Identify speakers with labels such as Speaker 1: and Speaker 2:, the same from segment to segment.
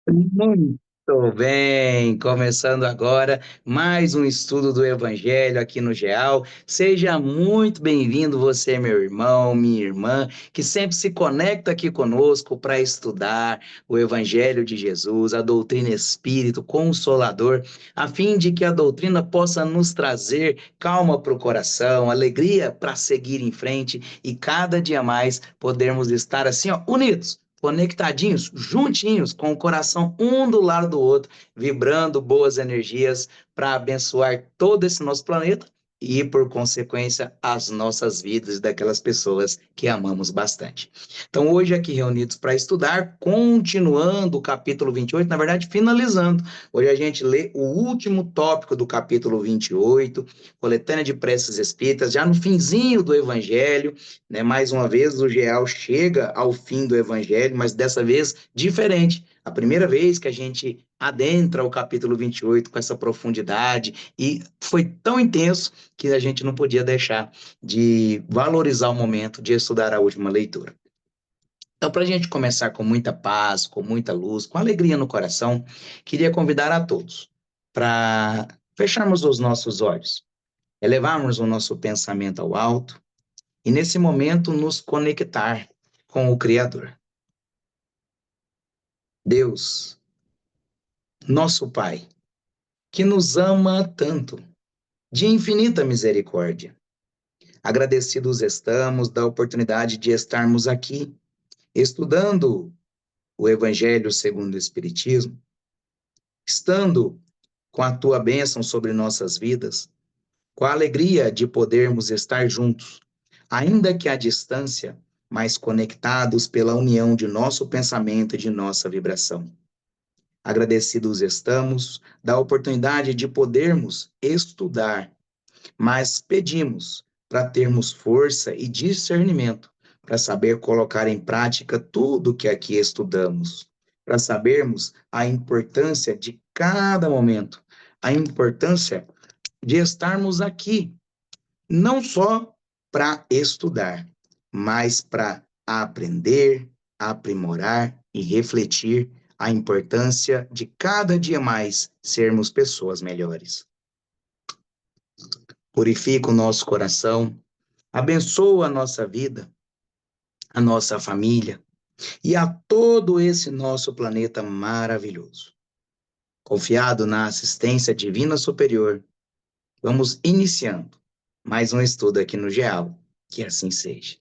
Speaker 1: Muito bem, começando agora mais um estudo do Evangelho aqui no GEAL. Seja muito bem-vindo, você, meu irmão, minha irmã, que sempre se conecta aqui conosco para estudar o Evangelho de Jesus, a doutrina Espírito Consolador, a fim de que a doutrina possa nos trazer calma para o coração, alegria para seguir em frente e cada dia mais podermos estar assim, ó, unidos, conectadinhos, juntinhos, com o coração um do lado do outro, vibrando boas energias para abençoar todo esse nosso planeta e, por consequência, as nossas vidas daquelas pessoas que amamos bastante. Então, hoje aqui reunidos para estudar, continuando o capítulo 28, na verdade, finalizando. Hoje a gente lê o último tópico do capítulo 28, coletânea de preces espíritas, já no finzinho do Evangelho, né? Mais uma vez, o GEAL chega ao fim do Evangelho, mas dessa vez diferente. A primeira vez que a gente adentra o capítulo 28 com essa profundidade, e foi tão intenso que a gente não podia deixar de valorizar o momento de estudar a última leitura. Então, para a gente começar com muita paz, com muita luz, com alegria no coração, queria convidar a todos para fecharmos os nossos olhos, elevarmos o nosso pensamento ao alto e nesse momento nos conectar com o Criador. Deus, nosso Pai, que nos ama tanto, de infinita misericórdia. Agradecidos estamos da oportunidade de estarmos aqui, estudando o Evangelho segundo o Espiritismo, estando com a tua bênção sobre nossas vidas, com a alegria de podermos estar juntos, ainda que à distância, mas conectados pela união de nosso pensamento e de nossa vibração. Agradecidos estamos da oportunidade de podermos estudar, mas pedimos para termos força e discernimento para saber colocar em prática tudo que aqui estudamos, para sabermos a importância de cada momento, a importância de estarmos aqui, não só para estudar, mas para aprender, aprimorar e refletir a importância de cada dia mais sermos pessoas melhores. Purifica o nosso coração, abençoa a nossa vida, a nossa família e a todo esse nosso planeta maravilhoso. Confiado na assistência divina superior, vamos iniciando mais um estudo aqui no GEAL. Que assim seja.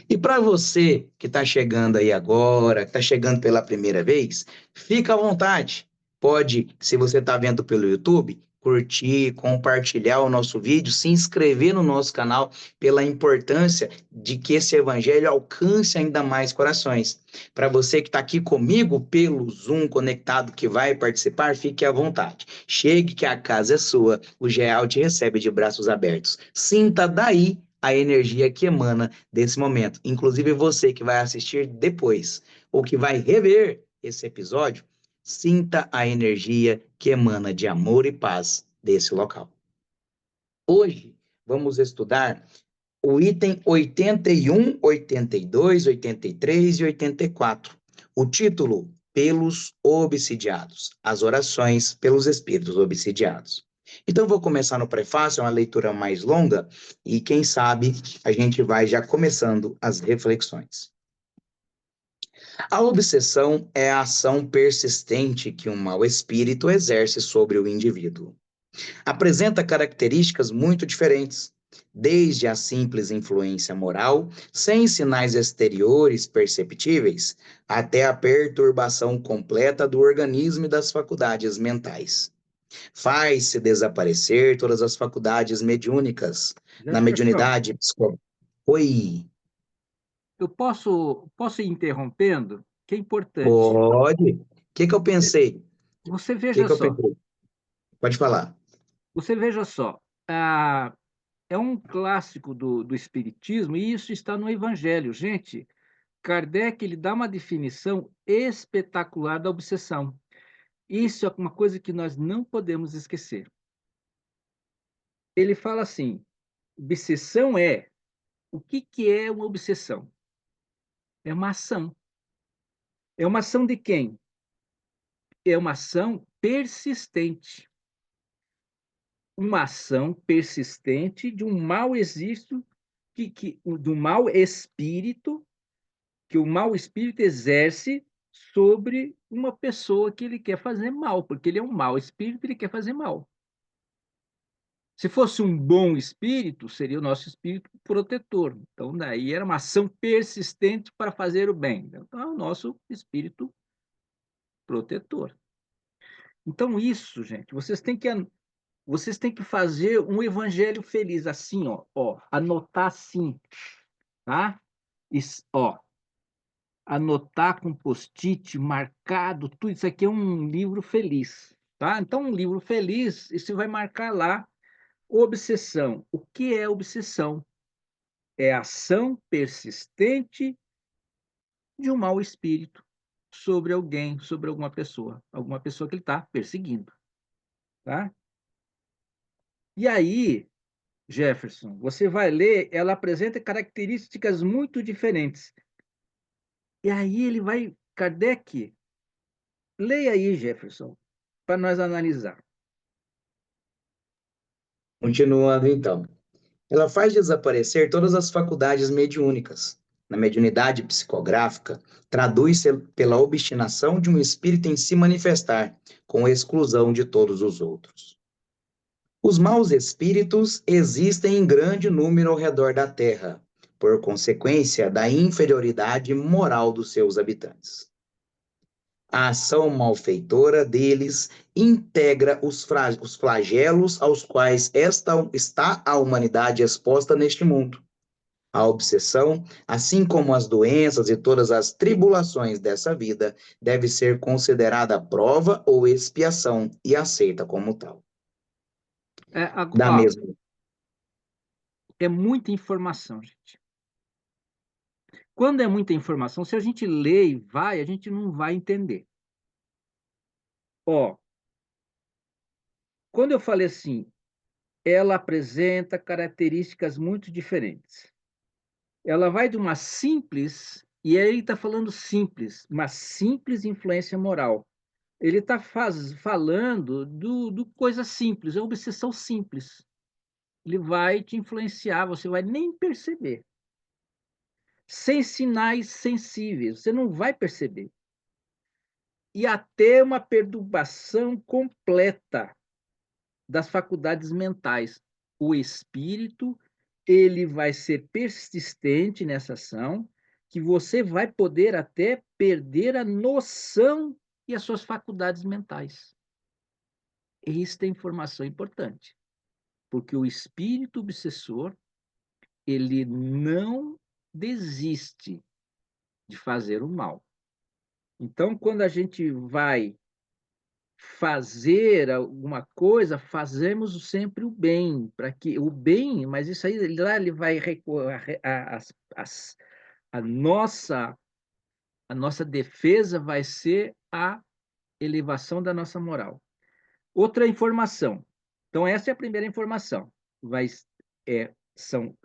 Speaker 1: E para você que está chegando aí agora, que está chegando pela primeira vez, fica à vontade. Pode, se você está vendo pelo YouTube, curtir, compartilhar o nosso vídeo, se inscrever no nosso canal pela importância de que esse evangelho alcance ainda mais corações. Para você que está aqui comigo pelo Zoom conectado que vai participar, fique à vontade. Chegue que a casa é sua, o GEAL te recebe de braços abertos. Sinta daí a energia que emana desse momento. Inclusive você que vai assistir depois ou que vai rever esse episódio, sinta a energia que emana de amor e paz desse local. Hoje vamos estudar o item 81, 82, 83 e 84. O título: Pelos obsidiados. As orações pelos espíritos obsidiados. Então, vou começar no prefácio, é uma leitura mais longa, e quem sabe a gente vai já começando as reflexões. A obsessão é a ação persistente que um mau espírito exerce sobre o indivíduo. Apresenta características muito diferentes, desde a simples influência moral, sem sinais exteriores perceptíveis, até a perturbação completa do organismo e das faculdades mentais. Faz-se desaparecer todas as faculdades mediúnicas. Na
Speaker 2: Jefferson,
Speaker 1: mediunidade psicológica. Oi,
Speaker 2: eu posso ir interrompendo? Que é importante.
Speaker 1: pode. O que eu pensei? O
Speaker 2: Você
Speaker 1: que
Speaker 2: veja
Speaker 1: eu
Speaker 2: só,
Speaker 1: pensei? Pode falar.
Speaker 2: você veja só, ah, é um clássico do Espiritismo e isso está no Evangelho. Gente, Kardec ele dá uma definição espetacular da obsessão. Isso é uma coisa que nós não podemos esquecer. Ele fala assim: obsessão é. O que, que é uma obsessão? É uma ação. É uma ação de quem? é uma ação persistente. Uma ação persistente de um mau existo, do mau espírito, que o mau espírito exerce sobre uma pessoa que ele quer fazer mal, porque ele é um mau espírito, ele quer fazer mal. Se fosse um bom espírito, seria o nosso espírito protetor. Então, daí era uma ação persistente para fazer o bem. Então, é o nosso espírito protetor. Então, isso, gente, vocês têm que fazer um evangelho feliz, assim, ó, anotar assim, tá? Ó, anotar com post-it, marcado, tudo isso aqui é um livro feliz, tá? Então, um livro feliz, e você vai marcar lá obsessão. O que é obsessão? É ação persistente de um mau espírito sobre alguém, sobre alguma pessoa que ele está perseguindo, tá? E aí, Jefferson, você vai ler, ela apresenta características muito diferentes. E aí ele vai, Kardec, leia aí, Jefferson, para nós analisar.
Speaker 1: Continuando então. Ela faz desaparecer todas as faculdades mediúnicas. Na mediunidade psicográfica, traduz-se pela obstinação de um espírito em se manifestar, com exclusão de todos os outros. Os maus espíritos existem em grande número ao redor da Terra, por consequência da inferioridade moral dos seus habitantes. A ação malfeitora deles integra os flagelos aos quais está a humanidade exposta neste mundo. A obsessão, assim como as doenças e todas as tribulações dessa vida, deve ser considerada prova ou expiação e aceita como tal. Da
Speaker 2: Ó,
Speaker 1: mesma.
Speaker 2: é muita informação, gente. Quando é muita informação, se a gente lê e vai, a gente não vai entender. Ó, quando eu falei assim, ela apresenta características muito diferentes. Ela vai de uma simples, e aí ele está falando simples, uma simples influência moral. Ele está falando do coisa simples, é obsessão simples. Ele vai te influenciar, você vai nem perceber. Sem sinais sensíveis, você não vai perceber. E até uma perturbação completa das faculdades mentais. O espírito, ele vai ser persistente nessa ação, que você vai poder até perder a noção e as suas faculdades mentais. Esta é informação importante, porque o espírito obsessor, ele não desiste de fazer o mal. Então, quando a gente vai fazer alguma coisa, fazemos sempre o bem, para que o bem, mas isso aí lá ele vai recorrer a nossa defesa vai ser a elevação da nossa moral. Outra informação. Então essa é a primeira informação. São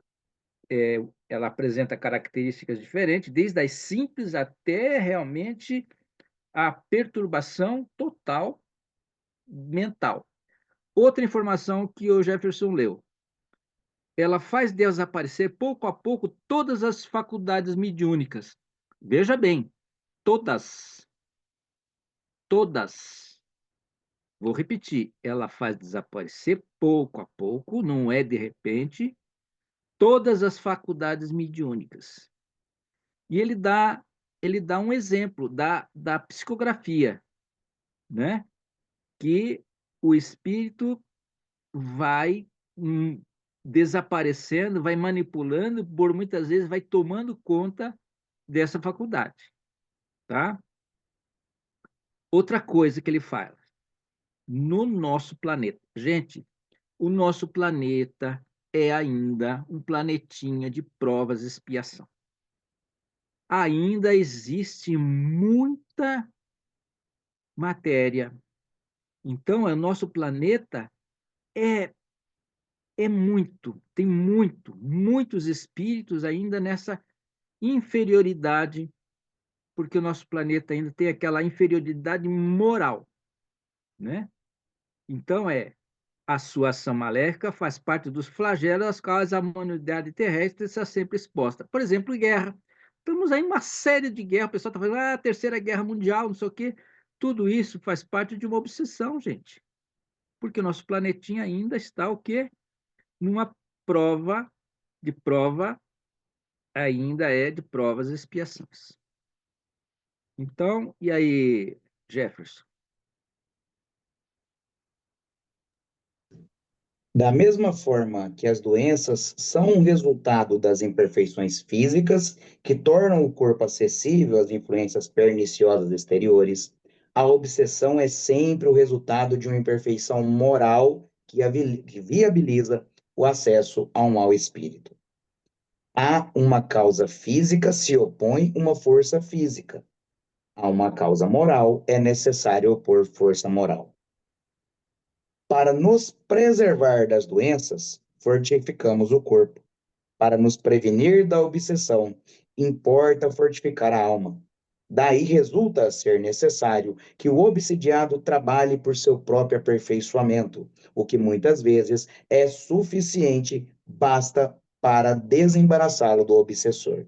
Speaker 2: ela apresenta características diferentes, desde as simples até realmente a perturbação total mental. Outra informação que o Jefferson leu. Ela faz desaparecer pouco a pouco todas as faculdades mediúnicas. Veja bem, todas. Todas. Vou repetir. Ela faz desaparecer pouco a pouco, não é de repente, todas as faculdades mediúnicas. E ele dá um exemplo da psicografia, né? Que o espírito vai desaparecendo, vai manipulando, por muitas vezes vai tomando conta dessa faculdade, tá? Outra coisa que ele fala, no nosso planeta. Gente, o nosso planeta é ainda um planetinha de provas e expiação. Ainda existe muita matéria. Então, o nosso planeta é tem muitos espíritos ainda nessa inferioridade porque o nosso planeta ainda tem aquela inferioridade moral, né? Então, a sua ação maléfica faz parte dos flagelos aos quais a humanidade terrestre está sempre exposta. Por exemplo, guerra. Estamos aí numa série de guerras, o pessoal está falando, Terceira Guerra Mundial, não sei o quê. Tudo isso faz parte de uma obsessão, gente. Porque o nosso planetinha ainda está o quê? Numa prova, ainda é de provas e expiações. Então, e aí, Jefferson?
Speaker 1: Da mesma forma que as doenças são um resultado das imperfeições físicas que tornam o corpo acessível às influências perniciosas exteriores, a obsessão é sempre o resultado de uma imperfeição moral que viabiliza o acesso a um mau espírito. Há uma causa física, se opõe uma força física. Há uma causa moral, é necessário opor força moral. Para nos preservar das doenças, fortificamos o corpo. Para nos prevenir da obsessão, importa fortificar a alma. Daí resulta ser necessário que o obsidiado trabalhe por seu próprio aperfeiçoamento, o que muitas vezes é suficiente, basta para desembaraçá-lo do obsessor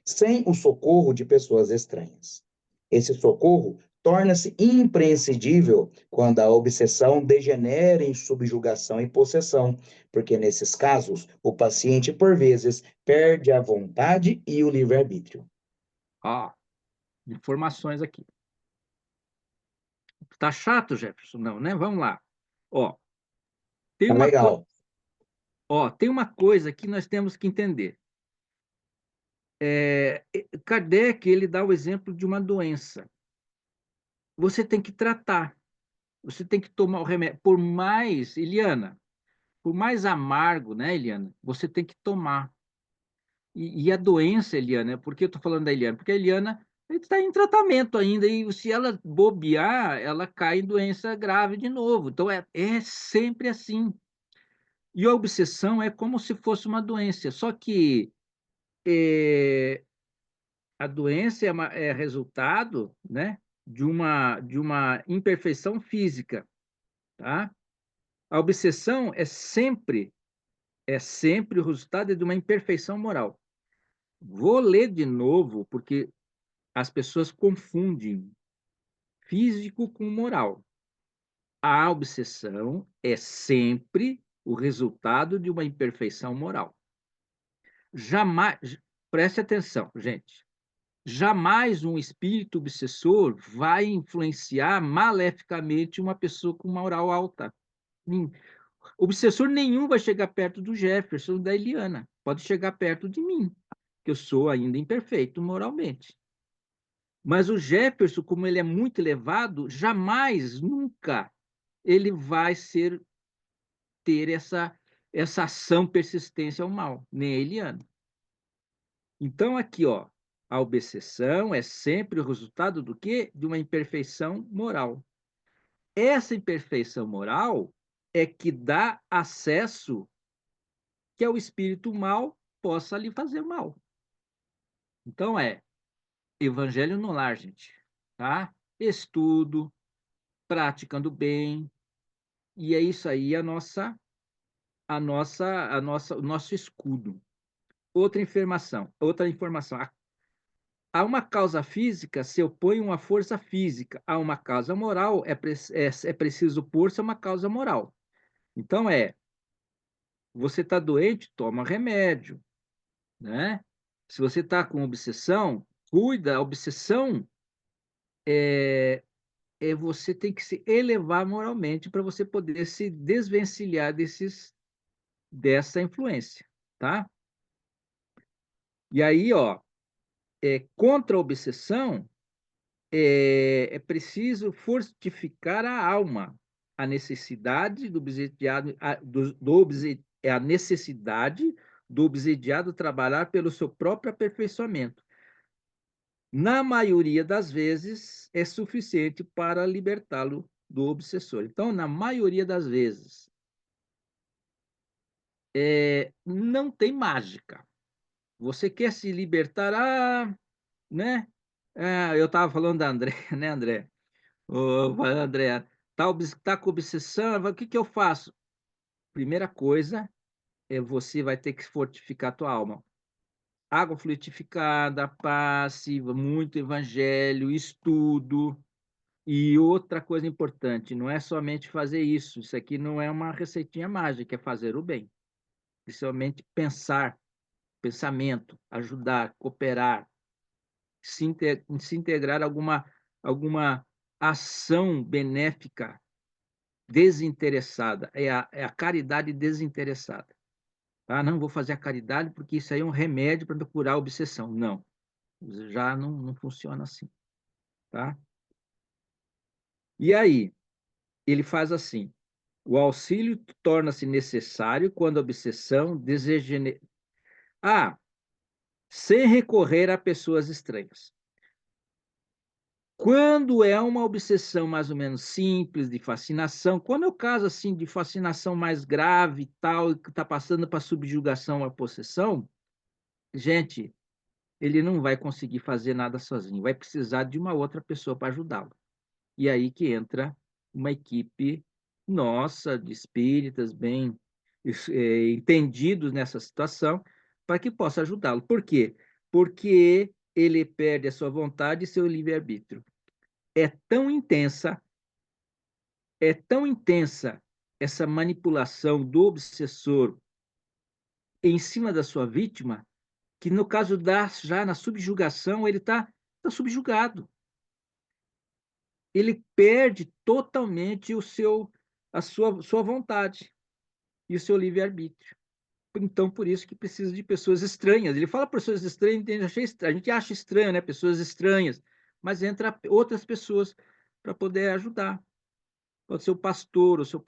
Speaker 1: sem o socorro de pessoas estranhas. Esse socorro torna-se imprescindível quando a obsessão degenera em subjugação e possessão, porque nesses casos o paciente, por vezes, perde a vontade e o livre-arbítrio.
Speaker 2: Ó, informações aqui. Tá chato, Jefferson? Não, né? Vamos lá. Ó, tem
Speaker 1: Tá
Speaker 2: uma,
Speaker 1: legal.
Speaker 2: tem uma coisa que nós temos que entender. Kardec, ele dá o exemplo de uma doença. Você tem que tratar, você tem que tomar o remédio. Eliana, por mais amargo, né, Eliana? Você tem que tomar. E a doença, Eliana, por que eu estou falando da Eliana? Porque a Eliana está em tratamento ainda, e se ela bobear, ela cai em doença grave de novo. Então, é sempre assim. E a obsessão é como se fosse uma doença, só que é, a doença é resultado, né, de uma imperfeição física, tá? A obsessão é sempre o resultado de uma imperfeição moral. Vou ler de novo, porque as pessoas confundem físico com moral. A obsessão é sempre o resultado de uma imperfeição moral. Jamais, preste atenção, gente. Jamais um espírito obsessor vai influenciar maleficamente uma pessoa com moral alta. Obsessor nenhum vai chegar perto do Jefferson, da Eliana. Pode chegar perto de mim, que eu sou ainda imperfeito moralmente. Mas o Jefferson, como ele é muito elevado, jamais, nunca, ele vai ter essa ação persistência ao mal, nem a Eliana. Então, aqui, ó, a obsessão é sempre o resultado do quê? De uma imperfeição moral. Essa imperfeição moral é que dá acesso que o espírito mal possa lhe fazer mal. Então, evangelho no lar, gente, tá? Estudo, praticando bem, e é isso aí o nosso escudo. Outra informação. A uma causa física se opõe uma força física. A uma causa moral é preciso opor-se a uma causa moral. Então, você está doente, toma remédio, né? Se você está com obsessão, cuida. A obsessão você tem que se elevar moralmente para você poder se desvencilhar dessa influência, tá? E aí, ó, contra a obsessão, é preciso fortificar a alma. A necessidade do obsidiado, a necessidade do obsidiado trabalhar pelo seu próprio aperfeiçoamento. Na maioria das vezes, é suficiente para libertá-lo do obsessor. Então, na maioria das vezes, não tem mágica. Você quer se libertar, né? Eu estava falando da André, né, André? Ô, André, tá com obsessão, o que que eu faço? Primeira coisa você vai ter que fortificar a tua alma. Água fluidificada, passe, muito evangelho, estudo. E outra coisa importante, não é somente fazer isso. Isso aqui não é uma receitinha mágica, é fazer o bem. Principalmente pensar, pensamento, ajudar, cooperar, se integrar a alguma ação benéfica desinteressada. É a caridade desinteressada. Ah, não vou fazer a caridade porque isso aí é um remédio para me curar a obsessão. Não, já não funciona assim, tá? E aí, ele faz assim: o auxílio torna-se necessário quando a obsessão deseja. Ah, sem recorrer a pessoas estranhas. Quando é uma obsessão mais ou menos simples, de fascinação, quando é o caso assim de fascinação mais grave e tal, que está passando para subjugação à possessão, gente, ele não vai conseguir fazer nada sozinho, vai precisar de uma outra pessoa para ajudá-lo. E aí que entra uma equipe nossa, de espíritas, bem entendidos nessa situação, para que possa ajudá-lo. Por quê? Porque ele perde a sua vontade e seu livre-arbítrio. É tão intensa, é tão intensa essa manipulação do obsessor em cima da sua vítima, que no caso já na subjugação, ele tá subjugado. Ele perde totalmente a sua vontade e o seu livre-arbítrio. Então, por isso que precisa de pessoas estranhas. Ele fala pessoas estranhas, a gente acha estranho, né? Pessoas estranhas, mas entra outras pessoas para poder ajudar. Pode ser o pastor, o seu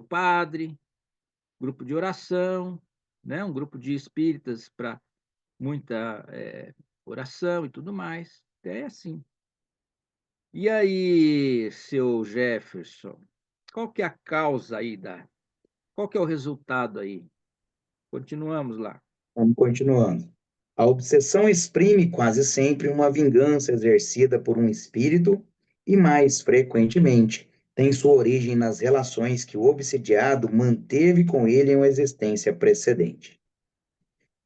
Speaker 2: padre, grupo de oração, né? Um grupo de espíritas para muita oração e tudo mais. É assim. E aí, seu Jefferson, qual que é a causa aí qual que é o resultado aí? Continuamos lá.
Speaker 1: Vamos continuando. A obsessão exprime quase sempre uma vingança exercida por um espírito e, mais frequentemente, tem sua origem nas relações que o obsidiado manteve com ele em uma existência precedente.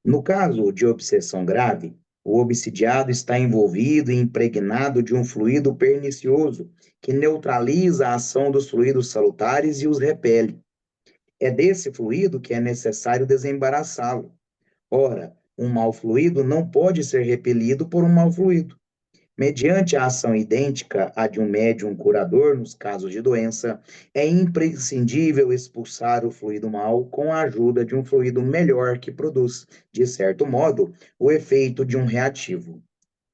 Speaker 1: No caso de obsessão grave, o obsidiado está envolvido e impregnado de um fluido pernicioso que neutraliza a ação dos fluidos salutares e os repele. É desse fluido que é necessário desembaraçá-lo. Ora, um mau fluido não pode ser repelido por um mau fluido. Mediante a ação idêntica à de um médium curador nos casos de doença, é imprescindível expulsar o fluido mau com a ajuda de um fluido melhor que produz, de certo modo, o efeito de um reativo.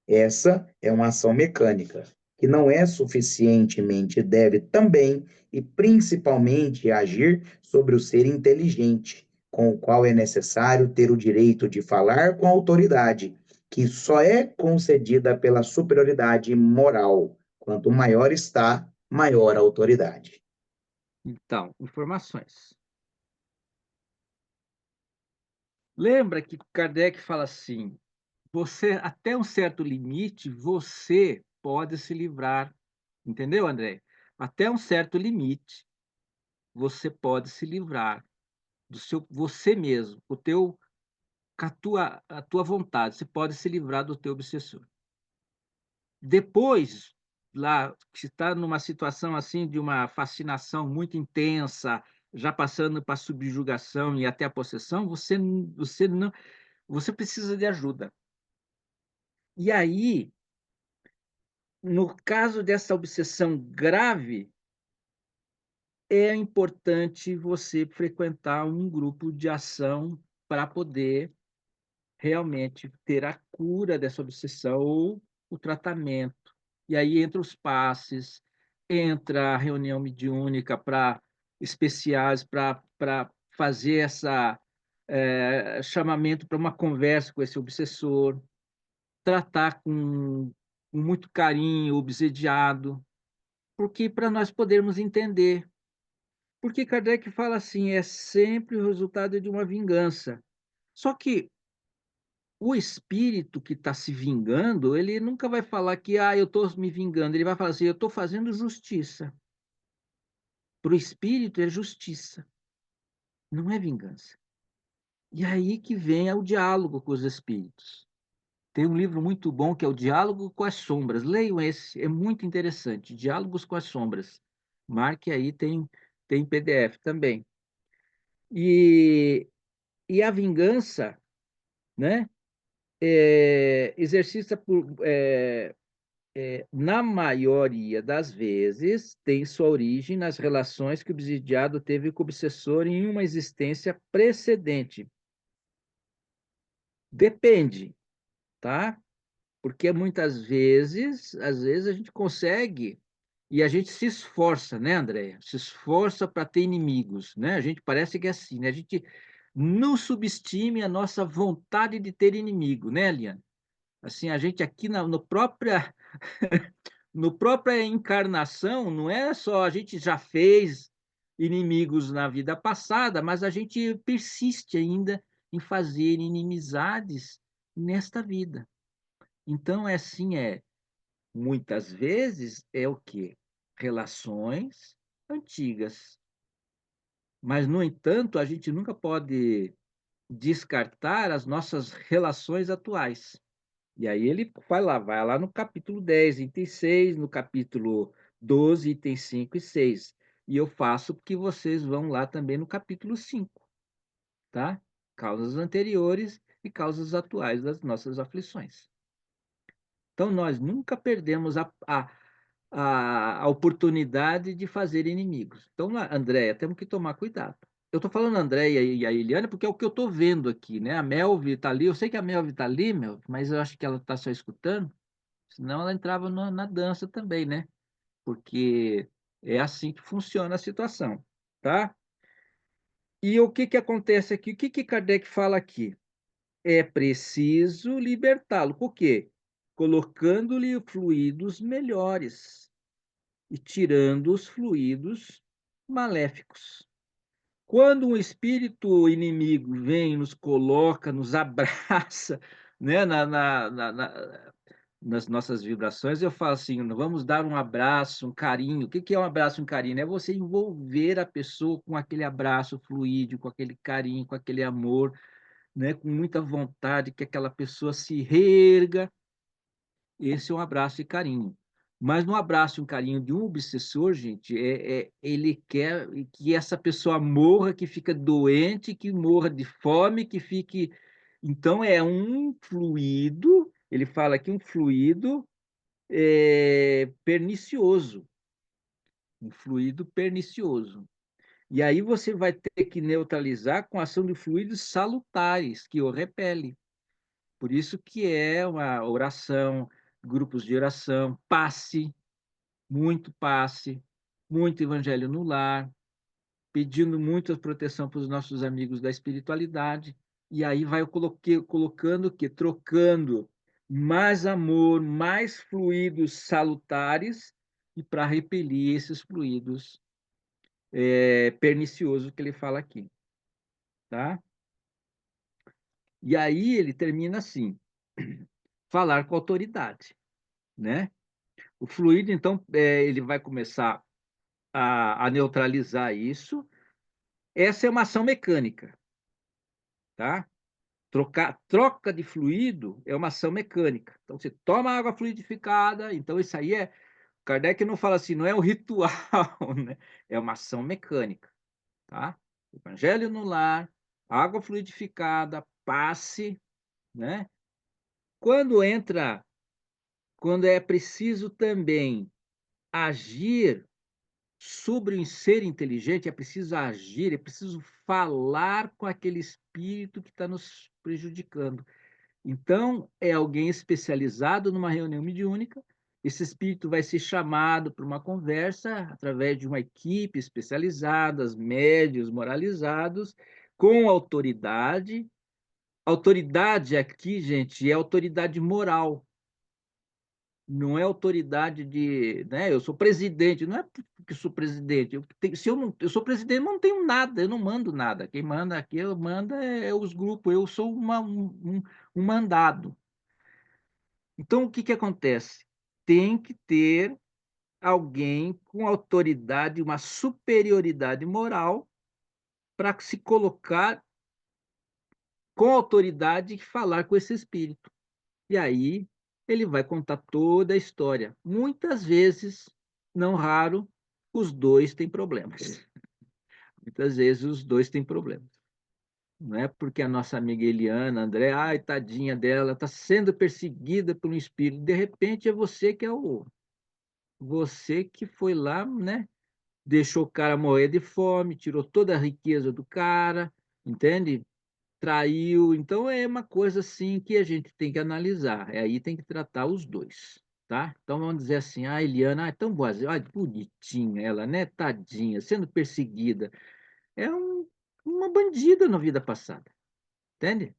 Speaker 1: Essa é uma ação mecânica, que não é suficientemente deve também e principalmente agir sobre o ser inteligente, com o qual é necessário ter o direito de falar com autoridade, que só é concedida pela superioridade moral. Quanto maior está, maior a autoridade.
Speaker 2: Então, informações. Lembra que Kardec fala assim: você, até um certo limite, você pode se livrar. Entendeu, André? Até um certo limite, você pode se livrar do seu você mesmo, com a tua vontade, você pode se livrar do teu obsessor. Depois, lá, que está numa situação assim de uma fascinação muito intensa, já passando para a subjugação e até a possessão, você não, você precisa de ajuda. E aí, no caso dessa obsessão grave, é importante você frequentar um grupo de ação para poder realmente ter a cura dessa obsessão ou o tratamento. E aí entra os passes, entra a reunião mediúnica para especiais para fazer essa chamamento para uma conversa com esse obsessor, tratar com muito carinho o obsediado, porque para nós podermos entender. Porque Kardec fala assim, é sempre o resultado de uma vingança. Só que o espírito que está se vingando, ele nunca vai falar que, eu estou me vingando. Ele vai falar assim, eu estou fazendo justiça. Para o espírito é justiça, não é vingança. E aí que vem o diálogo com os espíritos. Tem um livro muito bom que é o Diálogo com as Sombras. Leiam esse, é muito interessante. Diálogos com as Sombras. Marque aí, tem PDF também. E, e a vingança, né, exercita na maioria das vezes, tem sua origem nas relações que o obsidiado teve com o obsessor em uma existência precedente. Depende, tá? Porque muitas vezes, às vezes a gente consegue e a gente se esforça, né, Andréia? Se esforça para ter inimigos, né? A gente parece que é assim, né? A gente não subestime a nossa vontade de ter inimigo, né, Eliane? Assim, a gente aqui no própria encarnação, não é só a gente já fez inimigos na vida passada, mas a gente persiste ainda em fazer inimizades nesta vida. Então, é assim, muitas vezes é o quê? Relações antigas. Mas, no entanto, a gente nunca pode descartar as nossas relações atuais. E aí ele vai lá no capítulo 10, item 6, no capítulo 12, item 5 e 6. E eu faço que vocês vão lá também no capítulo 5, tá? Causas anteriores e causas atuais das nossas aflições. Então, nós nunca perdemos a oportunidade de fazer inimigos. Então, Andréia, temos que tomar cuidado. Eu estou falando a Andréia e a Eliane porque é o que eu estou vendo aqui, né? A Melvi está ali, eu sei que a Melvi está ali, mas eu acho que ela está só escutando, senão ela entrava na dança também, né? Porque é assim que funciona a situação, tá? E o que acontece aqui? O que Kardec fala aqui? É preciso libertá-lo. Por quê? Colocando-lhe fluidos melhores e tirando os fluidos maléficos. Quando um espírito inimigo vem, nos coloca, nos abraça, né, nas nossas vibrações, eu falo assim: vamos dar um abraço, um carinho. O que é um abraço, um carinho? É você envolver a pessoa com aquele abraço fluídico, com aquele carinho, com aquele amor, né, com muita vontade que aquela pessoa se reerga. Esse é um abraço e carinho. Mas no abraço e um carinho de um obsessor, gente, ele quer que essa pessoa morra, que fica doente, que morra de fome, que fique. Então, é um fluido, ele fala aqui um fluido pernicioso, um fluido pernicioso. E aí você vai ter que neutralizar com a ação de fluidos salutares, que o repele. Por isso que é uma oração, grupos de oração, passe, muito evangelho no lar, pedindo muita proteção para os nossos amigos da espiritualidade. E aí vai colocando o quê? Trocando mais amor, mais fluidos salutares, e para repelir esses fluidos perniciosos que ele fala aqui. Tá? E aí ele termina assim: falar com autoridade, né? O fluido, então, ele vai começar a neutralizar isso. Essa é uma ação mecânica, tá? Troca de fluido é uma ação mecânica. Então, você toma água fluidificada, então isso aí Kardec não fala assim, não é um ritual, né? É uma ação mecânica, tá? Evangelho no lar, água fluidificada, passe, né? Quando entra, quando é preciso também agir sobre o ser inteligente, é preciso agir, é preciso falar com aquele espírito que está nos prejudicando. Então, é alguém especializado numa reunião mediúnica. Esse espírito vai ser chamado para uma conversa através de uma equipe especializada, médios moralizados, com autoridade. Autoridade aqui, gente, é autoridade moral. não é autoridade de, né? Eu sou presidente, não é porque sou presidente. Se eu não, eu sou presidente, mas não tenho nada, eu não mando nada. Quem manda aqui, eu manda é os grupos. Eu sou um mandado. Então, o que que acontece? Tem que ter alguém com autoridade, uma superioridade moral para se colocar com autoridade e falar com esse espírito. E aí ele vai contar toda a história. Muitas vezes, não raro, os dois têm problemas. Muitas vezes os dois têm problemas. Não é porque a nossa amiga Eliana, André, ai, tadinha dela, está sendo perseguida por um espírito. De repente é você que é o. Você que foi lá, né? Deixou o cara morrer de fome, tirou toda a riqueza do cara, entende? Traiu. Então é uma coisa assim que a gente tem que analisar. Aí tem que tratar os dois, tá? Então vamos dizer assim, a Eliana, é tão boazinha, olha, bonitinha ela, né? Tadinha, sendo perseguida. É uma bandida na vida passada, entende?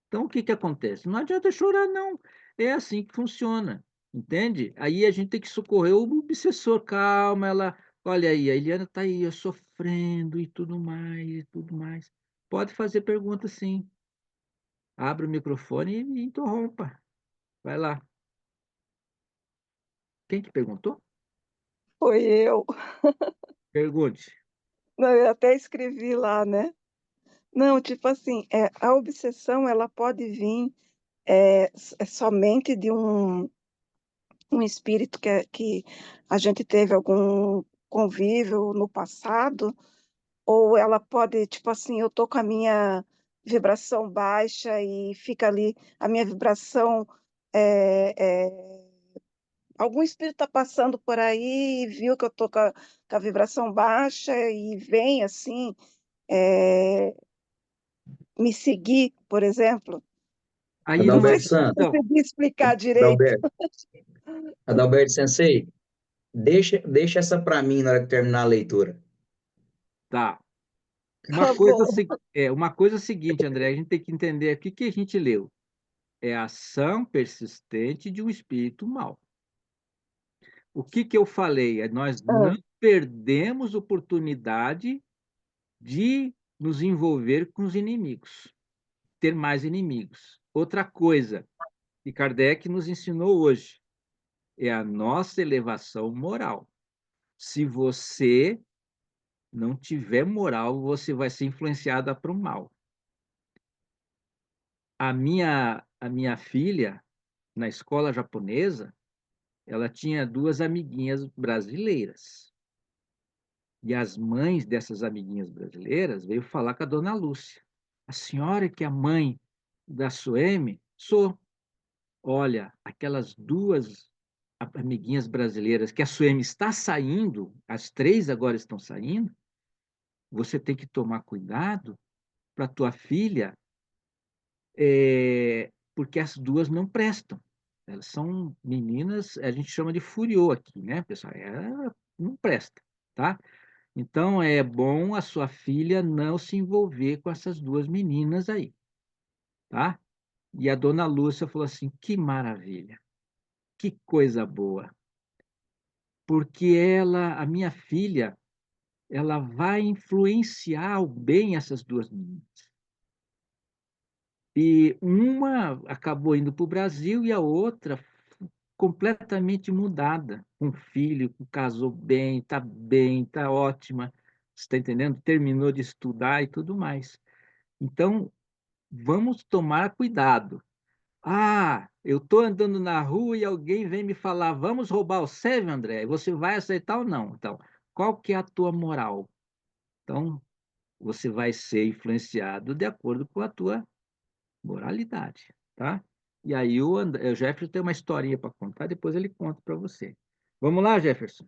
Speaker 2: Então o que que acontece? Não adianta chorar, não. É assim que funciona, entende? Aí a gente tem que socorrer o obsessor. Calma, ela. Olha aí, a Eliana está aí, ó, sofrendo e tudo mais, e tudo mais. Pode fazer pergunta, sim. Abra o microfone e me interrompa. Vai lá. Quem que perguntou?
Speaker 3: Foi eu.
Speaker 2: Pergunte.
Speaker 3: Não, eu até escrevi lá, né? Não, tipo assim, a obsessão ela pode vir somente de um espírito que a gente teve algum convívio no passado, ou ela pode, tipo assim, eu tô com a minha vibração baixa e fica ali a minha vibração. é, é, Algum espírito está passando por aí e viu que eu tô com a vibração baixa e vem assim. é, Me seguir, por exemplo.
Speaker 2: Aí
Speaker 3: Não
Speaker 2: não é.
Speaker 3: sei
Speaker 1: Adalberto
Speaker 3: se eu
Speaker 1: Santos,
Speaker 2: Então,
Speaker 3: consegui explicar direito.
Speaker 1: Adalberto, Adalberto Sensei, deixa essa para mim na hora que terminar a leitura.
Speaker 2: tá.
Speaker 3: Tá bom.
Speaker 2: Uma coisa é o seguinte, André, a gente tem que entender o que que a gente leu. É a ação persistente de um espírito mau. O que que eu falei? Nós
Speaker 3: Ah,
Speaker 2: não perdemos oportunidade de nos envolver com os inimigos, ter mais inimigos. Outra coisa que Kardec nos ensinou hoje é a nossa elevação moral. Se você não tiver moral, você vai ser influenciada para o mal. A minha filha, na escola japonesa, ela tinha duas amiguinhas brasileiras. E as mães dessas amiguinhas brasileiras veio falar com a dona Lúcia. A senhora que é a mãe da Sueme? Sou. Olha, aquelas duas amiguinhas brasileiras que a Sueme está saindo, as três agora estão saindo, você tem que tomar cuidado para tua filha, porque as duas não prestam. Elas são meninas, a gente chama de furiô aqui, né, pessoal? Ela não presta, tá? Então é bom a sua filha não se envolver com essas duas meninas aí, tá? E a dona Lúcia falou assim: que maravilha, que coisa boa, porque ela, a minha filha, ela vai influenciar o bem essas duas meninas. E uma acabou indo para o Brasil e a outra completamente mudada, com filho, casou bem, tá ótima, está entendendo? Terminou de estudar e tudo mais. Então, vamos tomar cuidado. Ah, eu estou andando na rua e alguém vem me falar, vamos roubar o Sérgio, André, você vai aceitar ou não? Então, qual que é a tua moral? Então, você vai ser influenciado de acordo com a tua moralidade, tá? E aí o Jefferson tem uma historinha para contar, depois ele conta para você. Vamos lá, Jefferson.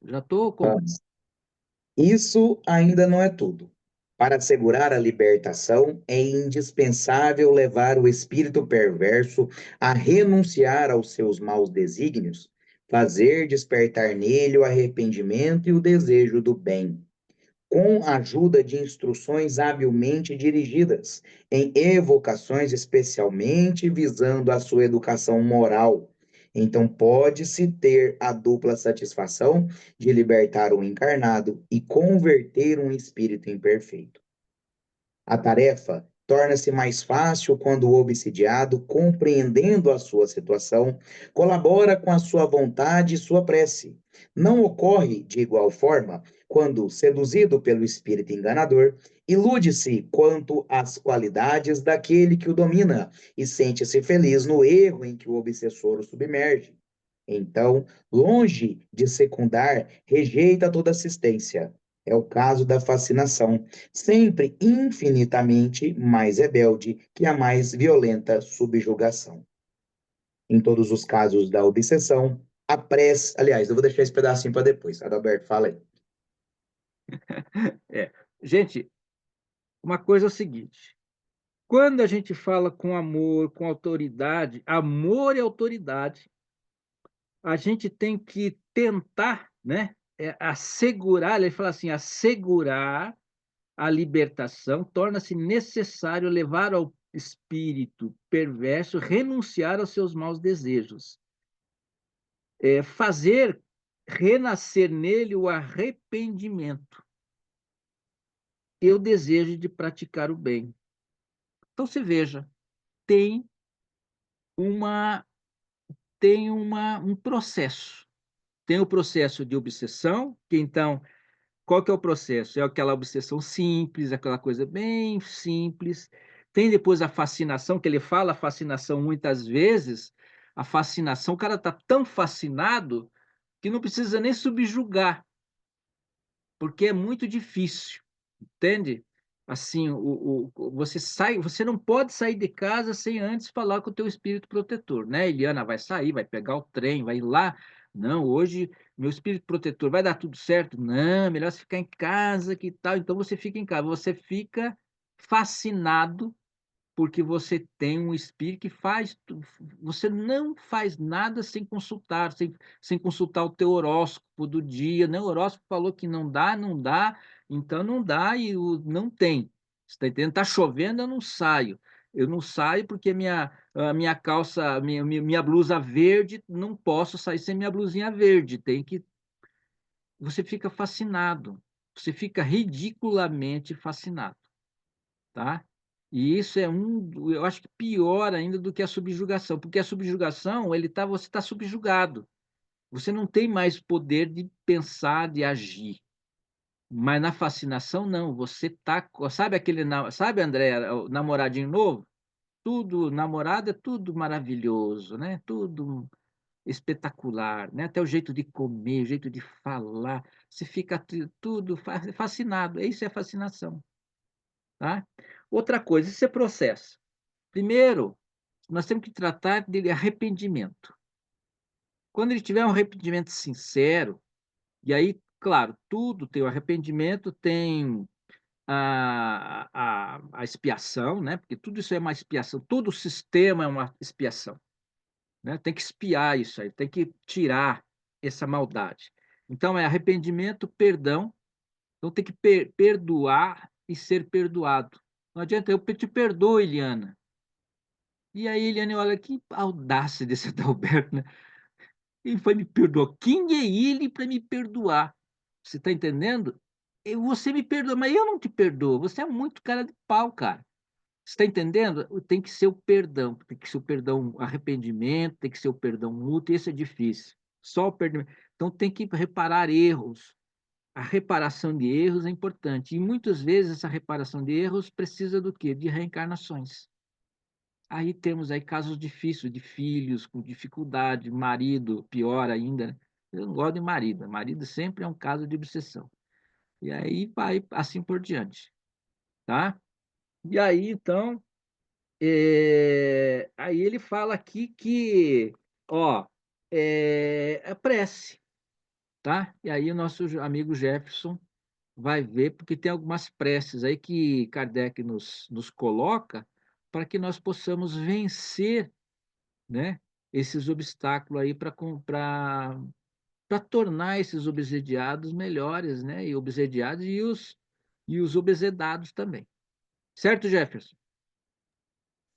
Speaker 2: Já estou com.
Speaker 1: Isso ainda não é tudo. Para assegurar a libertação, é indispensável levar o espírito perverso a renunciar aos seus maus desígnios, fazer despertar nele o arrependimento e o desejo do bem. com a ajuda de instruções habilmente dirigidas, em evocações especialmente visando a sua educação moral. Então, pode-se ter a dupla satisfação de libertar o encarnado e converter um espírito imperfeito. A tarefa torna-se mais fácil quando o obsidiado, compreendendo a sua situação, colabora com a sua vontade e sua prece. Não ocorre de igual forma quando, seduzido pelo espírito enganador, ilude-se quanto às qualidades daquele que o domina e sente-se feliz no erro em que o obsessor o submerge. Então, longe de secundar, rejeita toda assistência. É o caso da fascinação, sempre infinitamente mais rebelde que a mais violenta subjugação. Em todos os casos da obsessão, a prece. Aliás, eu vou deixar esse pedacinho para depois. Adalberto, fala aí.
Speaker 2: É. Gente, uma coisa é o seguinte: quando a gente fala com amor, com autoridade, amor e autoridade, a gente tem que tentar, né, assegurar, ele fala assim, assegurar a libertação, torna-se necessário levar ao espírito perverso renunciar aos seus maus desejos, fazer renascer nele o arrependimento e o desejo de praticar o bem. Então, você veja, tem uma, um processo. Tem o processo de obsessão, que então, qual que é o processo? É aquela obsessão simples, aquela coisa bem simples. Tem depois a fascinação, que ele fala a fascinação muitas vezes. A fascinação, o cara está tão fascinado que não precisa nem subjugar, porque é muito difícil, entende? Assim, você não pode sair de casa sem antes falar com o teu espírito protetor, né? Eliana vai sair, vai pegar o trem, vai ir lá. Não, hoje meu espírito protetor vai dar tudo certo? Não, melhor você ficar em casa, que tal? Então você fica em casa, você fica fascinado porque você tem um espírito que faz, você não faz nada sem consultar, sem consultar o teu horóscopo do dia, né? O horóscopo falou que não dá, não dá, então não dá e não tem. Você está entendendo? Está chovendo, eu não saio. Eu não saio porque a minha calça, minha blusa verde, não posso sair sem minha blusinha verde. Tem que. Você fica fascinado, você fica ridiculamente fascinado, tá? E isso é eu acho que pior ainda do que a subjugação, porque a subjugação, você está subjugado. Você não tem mais poder de pensar, de agir. Mas na fascinação, não. Você tá, sabe sabe, André, o namoradinho novo? Tudo, namorado é tudo maravilhoso, né? Tudo espetacular, né? Até o jeito de comer, o jeito de falar, você fica tudo fascinado. Isso é fascinação, tá? Outra coisa, esse é processo. Primeiro, nós temos que tratar de arrependimento. Quando ele tiver um arrependimento sincero, e aí, claro, tudo tem o arrependimento, tem a expiação, né? Porque tudo isso é uma expiação, todo o sistema é uma expiação, né? Tem que expiar isso aí, tem que tirar essa maldade. Então, é arrependimento, perdão, então tem que perdoar e ser perdoado. Não adianta, eu te perdoo, Eliana. E aí, Eliane, olha que audácia desse Adalberto, né? Ele foi me perdoar. Quem é ele para me perdoar? Você está entendendo? Você me perdoa, mas eu não te perdoo. Você é muito cara de pau, cara. Você está entendendo? Tem que ser o perdão, tem que ser o perdão arrependimento, tem que ser o perdão mútuo, esse é difícil. Só o perdão. Então tem que reparar erros. A reparação de erros é importante. E muitas vezes essa reparação de erros precisa do quê? De reencarnações. Aí temos aí casos difíceis de filhos com dificuldade, marido, pior ainda, né? Eu não gosto de marido. Marido sempre é um caso de obsessão. E aí vai assim por diante, tá? E aí, então, aí ele fala aqui que, ó, é prece, tá? E aí o nosso amigo Jefferson vai ver, porque tem algumas preces aí que Kardec nos coloca para que nós possamos vencer, né, esses obstáculos aí para tornar esses obsediados melhores, né, e obsediados e e os obesedados também. Certo, Jefferson?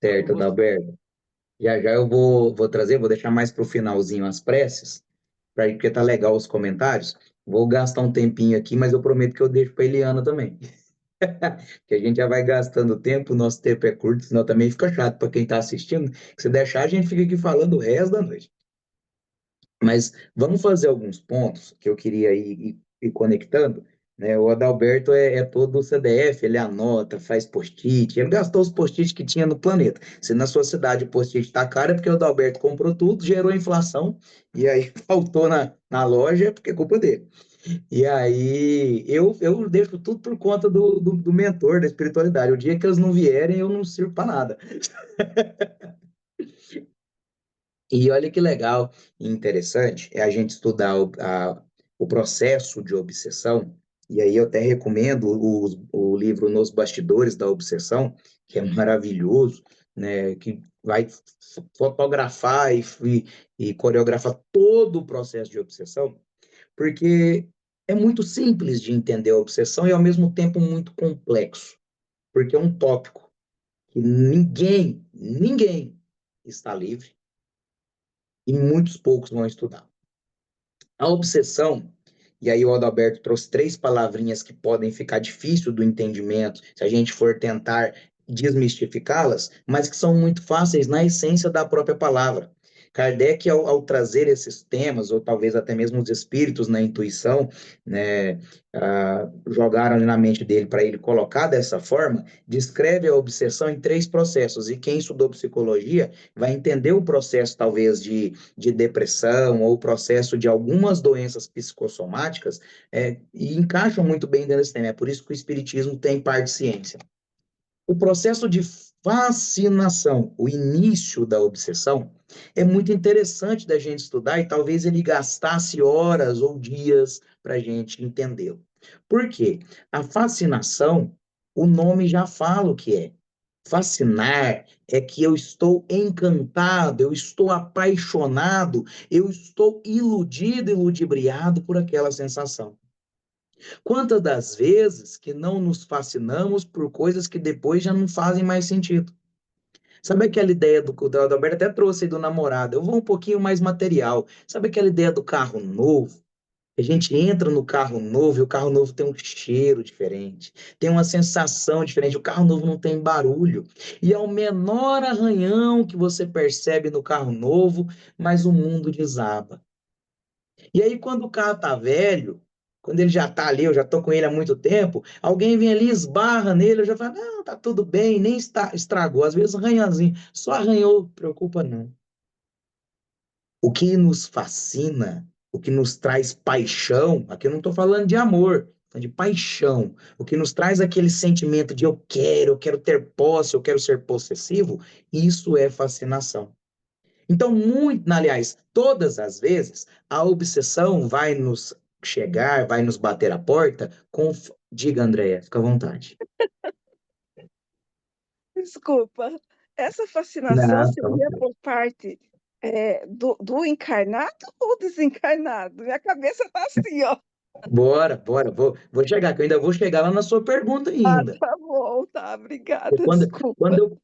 Speaker 2: Com
Speaker 1: Certo,
Speaker 2: você.
Speaker 1: Adalberto. Já já eu vou trazer, vou deixar mais para o finalzinho as preces, porque tá legal os comentários. Vou gastar um tempinho aqui, mas eu prometo que eu deixo para Eliana também. Que a gente já vai gastando tempo, o nosso tempo é curto, senão também fica chato para quem está assistindo. Se deixar, a gente fica aqui falando o resto da noite. Mas vamos fazer alguns pontos que eu queria ir conectando, né? O Adalberto é todo o CDF, ele anota, faz post-it, ele gastou os post-it que tinha no planeta. Se na sua cidade o post-it está caro, é porque o Adalberto comprou tudo, gerou inflação, e aí faltou na loja, é porque é culpa dele. E aí eu deixo tudo por conta do mentor, da espiritualidade. O dia que eles não vierem, eu não sirvo para nada. E olha que legal e interessante é a gente estudar o processo de obsessão, e aí eu até recomendo o livro Nos Bastidores da Obsessão, que é maravilhoso, né, que vai fotografar e coreografar todo o processo de obsessão, porque é muito simples de entender a obsessão e ao mesmo tempo muito complexo, porque é um tópico que ninguém está livre e muitos poucos vão estudar. A obsessão, e aí o Adalberto trouxe três palavrinhas que podem ficar difícil do entendimento se a gente for tentar desmistificá-las, mas que são muito fáceis na essência da própria palavra. Kardec, ao trazer esses temas, ou talvez até mesmo os espíritos na intuição, né, jogaram ali na mente dele para ele colocar dessa forma, descreve a obsessão em três processos, e quem estudou psicologia vai entender o processo, talvez, de depressão ou o processo de algumas doenças psicossomáticas, e encaixam muito bem dentro desse tema. É por isso que o Espiritismo tem parte de ciência. O processo de fascinação, o início da obsessão, é muito interessante da gente estudar e talvez ele gastasse horas ou dias para a gente entendê-lo. Por quê? A fascinação, o nome já fala o que é. Fascinar é que eu estou encantado, eu estou apaixonado, eu estou iludido, iludibriado por aquela sensação. Quantas das vezes que não nos fascinamos por coisas que depois já não fazem mais sentido? Sabe aquela ideia do Alberto até trouxe aí do namorado? Eu vou um pouquinho mais material. Sabe aquela ideia do carro novo? A gente entra no carro novo e o carro novo tem um cheiro diferente, tem uma sensação diferente. O carro novo não tem barulho. E é o menor arranhão que você percebe no carro novo, mas o mundo desaba. E aí, quando o carro tá velho, quando ele já tá ali, eu já tô com ele há muito tempo, alguém vem ali, esbarra nele, eu já falo, não, tá tudo bem, nem estragou. Às vezes arranhãozinho, só arranhou, preocupa não. O que nos fascina, o que nos traz paixão, aqui eu não estou falando de amor, tô de paixão, o que nos traz aquele sentimento de eu quero ter posse, eu quero ser possessivo, isso é fascinação. Então, muito, aliás, todas as vezes, a obsessão vai nos chegar, vai nos bater a porta com. Diga, Andréia, fica à vontade.
Speaker 3: Desculpa, essa fascinação
Speaker 1: Não, fica à
Speaker 3: seria
Speaker 1: vontade.
Speaker 3: por parte do encarnado ou desencarnado? Minha cabeça está assim, ó.
Speaker 1: Bora, vou chegar, que eu ainda vou chegar lá na sua pergunta
Speaker 3: Ah,
Speaker 1: ainda.
Speaker 3: tá bom, tá,
Speaker 1: E
Speaker 3: obrigada,
Speaker 1: quando
Speaker 3: desculpa.
Speaker 1: eu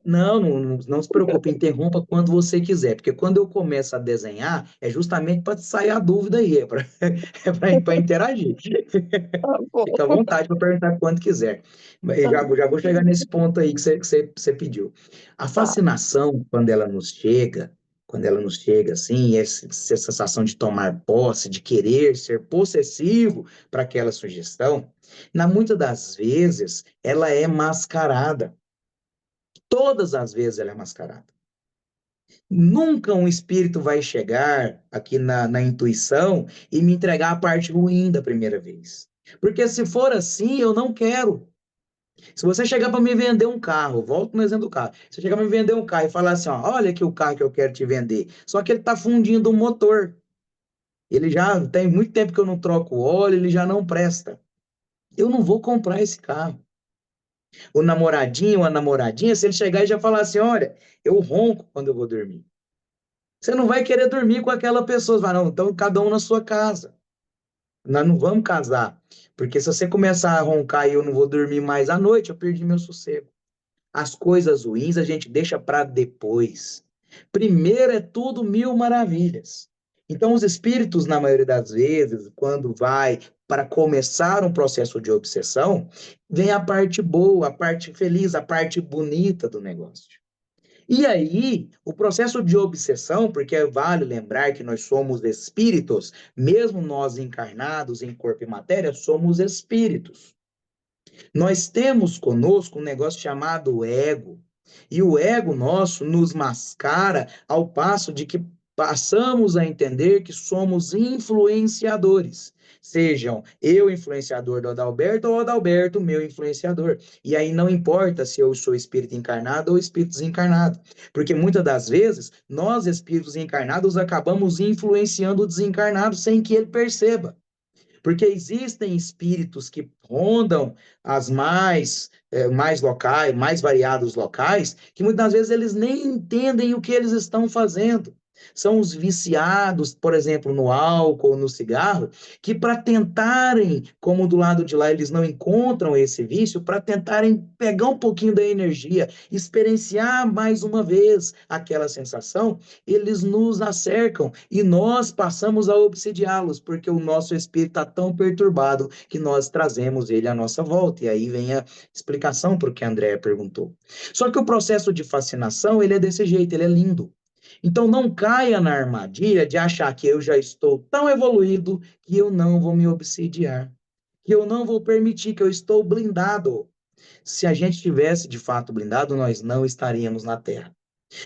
Speaker 1: não se preocupe, interrompa quando você quiser, porque quando eu começo a desenhar, é justamente para sair a dúvida aí, é para é para interagir.
Speaker 3: Tá
Speaker 1: Fica à
Speaker 3: bom.
Speaker 1: vontade para perguntar quando quiser. Eu já vou chegar nesse ponto aí que você pediu. A
Speaker 3: Tá.
Speaker 1: fascinação, quando ela nos chega assim, essa sensação de tomar posse, de querer ser possessivo para aquela sugestão, muitas das vezes ela é mascarada. Todas as vezes ela é mascarada. Nunca um espírito vai chegar aqui na intuição e me entregar a parte ruim da primeira vez. Porque se for assim, eu não quero. Se você chegar para me vender um carro, volto no exemplo do carro. Se você chegar para me vender um carro e falar assim, ó, olha aqui o carro que eu quero te vender. Só que ele está fundindo o motor. Ele já tem muito tempo que eu não troco o óleo, ele já não presta. Eu não vou comprar esse carro. O namoradinho, a namoradinha, se ele chegar e já falar assim, olha, eu ronco quando eu vou dormir. Você não vai querer dormir com aquela pessoa. Você vai, não, então cada um na sua casa. Nós não vamos casar, porque se você começar a roncar e eu não vou dormir mais à noite, eu perdi meu sossego. As coisas ruins a gente deixa para depois. Primeiro é tudo mil maravilhas. Então, os espíritos, na maioria das vezes, quando vai para começar um processo de obsessão, vem a parte boa, a parte feliz, a parte bonita do negócio. E aí, o processo de obsessão, porque vale lembrar que nós somos espíritos, mesmo nós encarnados em corpo e matéria, somos espíritos. Nós temos conosco um negócio chamado ego. E o ego nosso nos mascara ao passo de que passamos a entender que somos influenciadores. Sejam eu influenciador do Adalberto ou Adalberto meu influenciador. E aí não importa se eu sou espírito encarnado ou espírito desencarnado. Porque muitas das vezes, nós espíritos encarnados acabamos influenciando o desencarnado sem que ele perceba. Porque existem espíritos que rondam as mais locais, mais variados locais, que muitas vezes eles nem entendem o que eles estão fazendo. São os viciados, por exemplo, no álcool, no cigarro, que para tentarem, como do lado de lá eles não encontram esse vício, para tentarem pegar um pouquinho da energia, experienciar mais uma vez aquela sensação, eles nos acercam e nós passamos a obsidiá-los, porque o nosso espírito está tão perturbado que nós trazemos ele à nossa volta. E aí vem a explicação para o que a Andréa perguntou. Só que o processo de fascinação, ele é desse jeito, ele é lindo. Então não caia na armadilha de achar que eu já estou tão evoluído que eu não vou me obsidiar, que eu não vou permitir, que eu estou blindado. Se a gente tivesse de fato blindado, nós não estaríamos na Terra.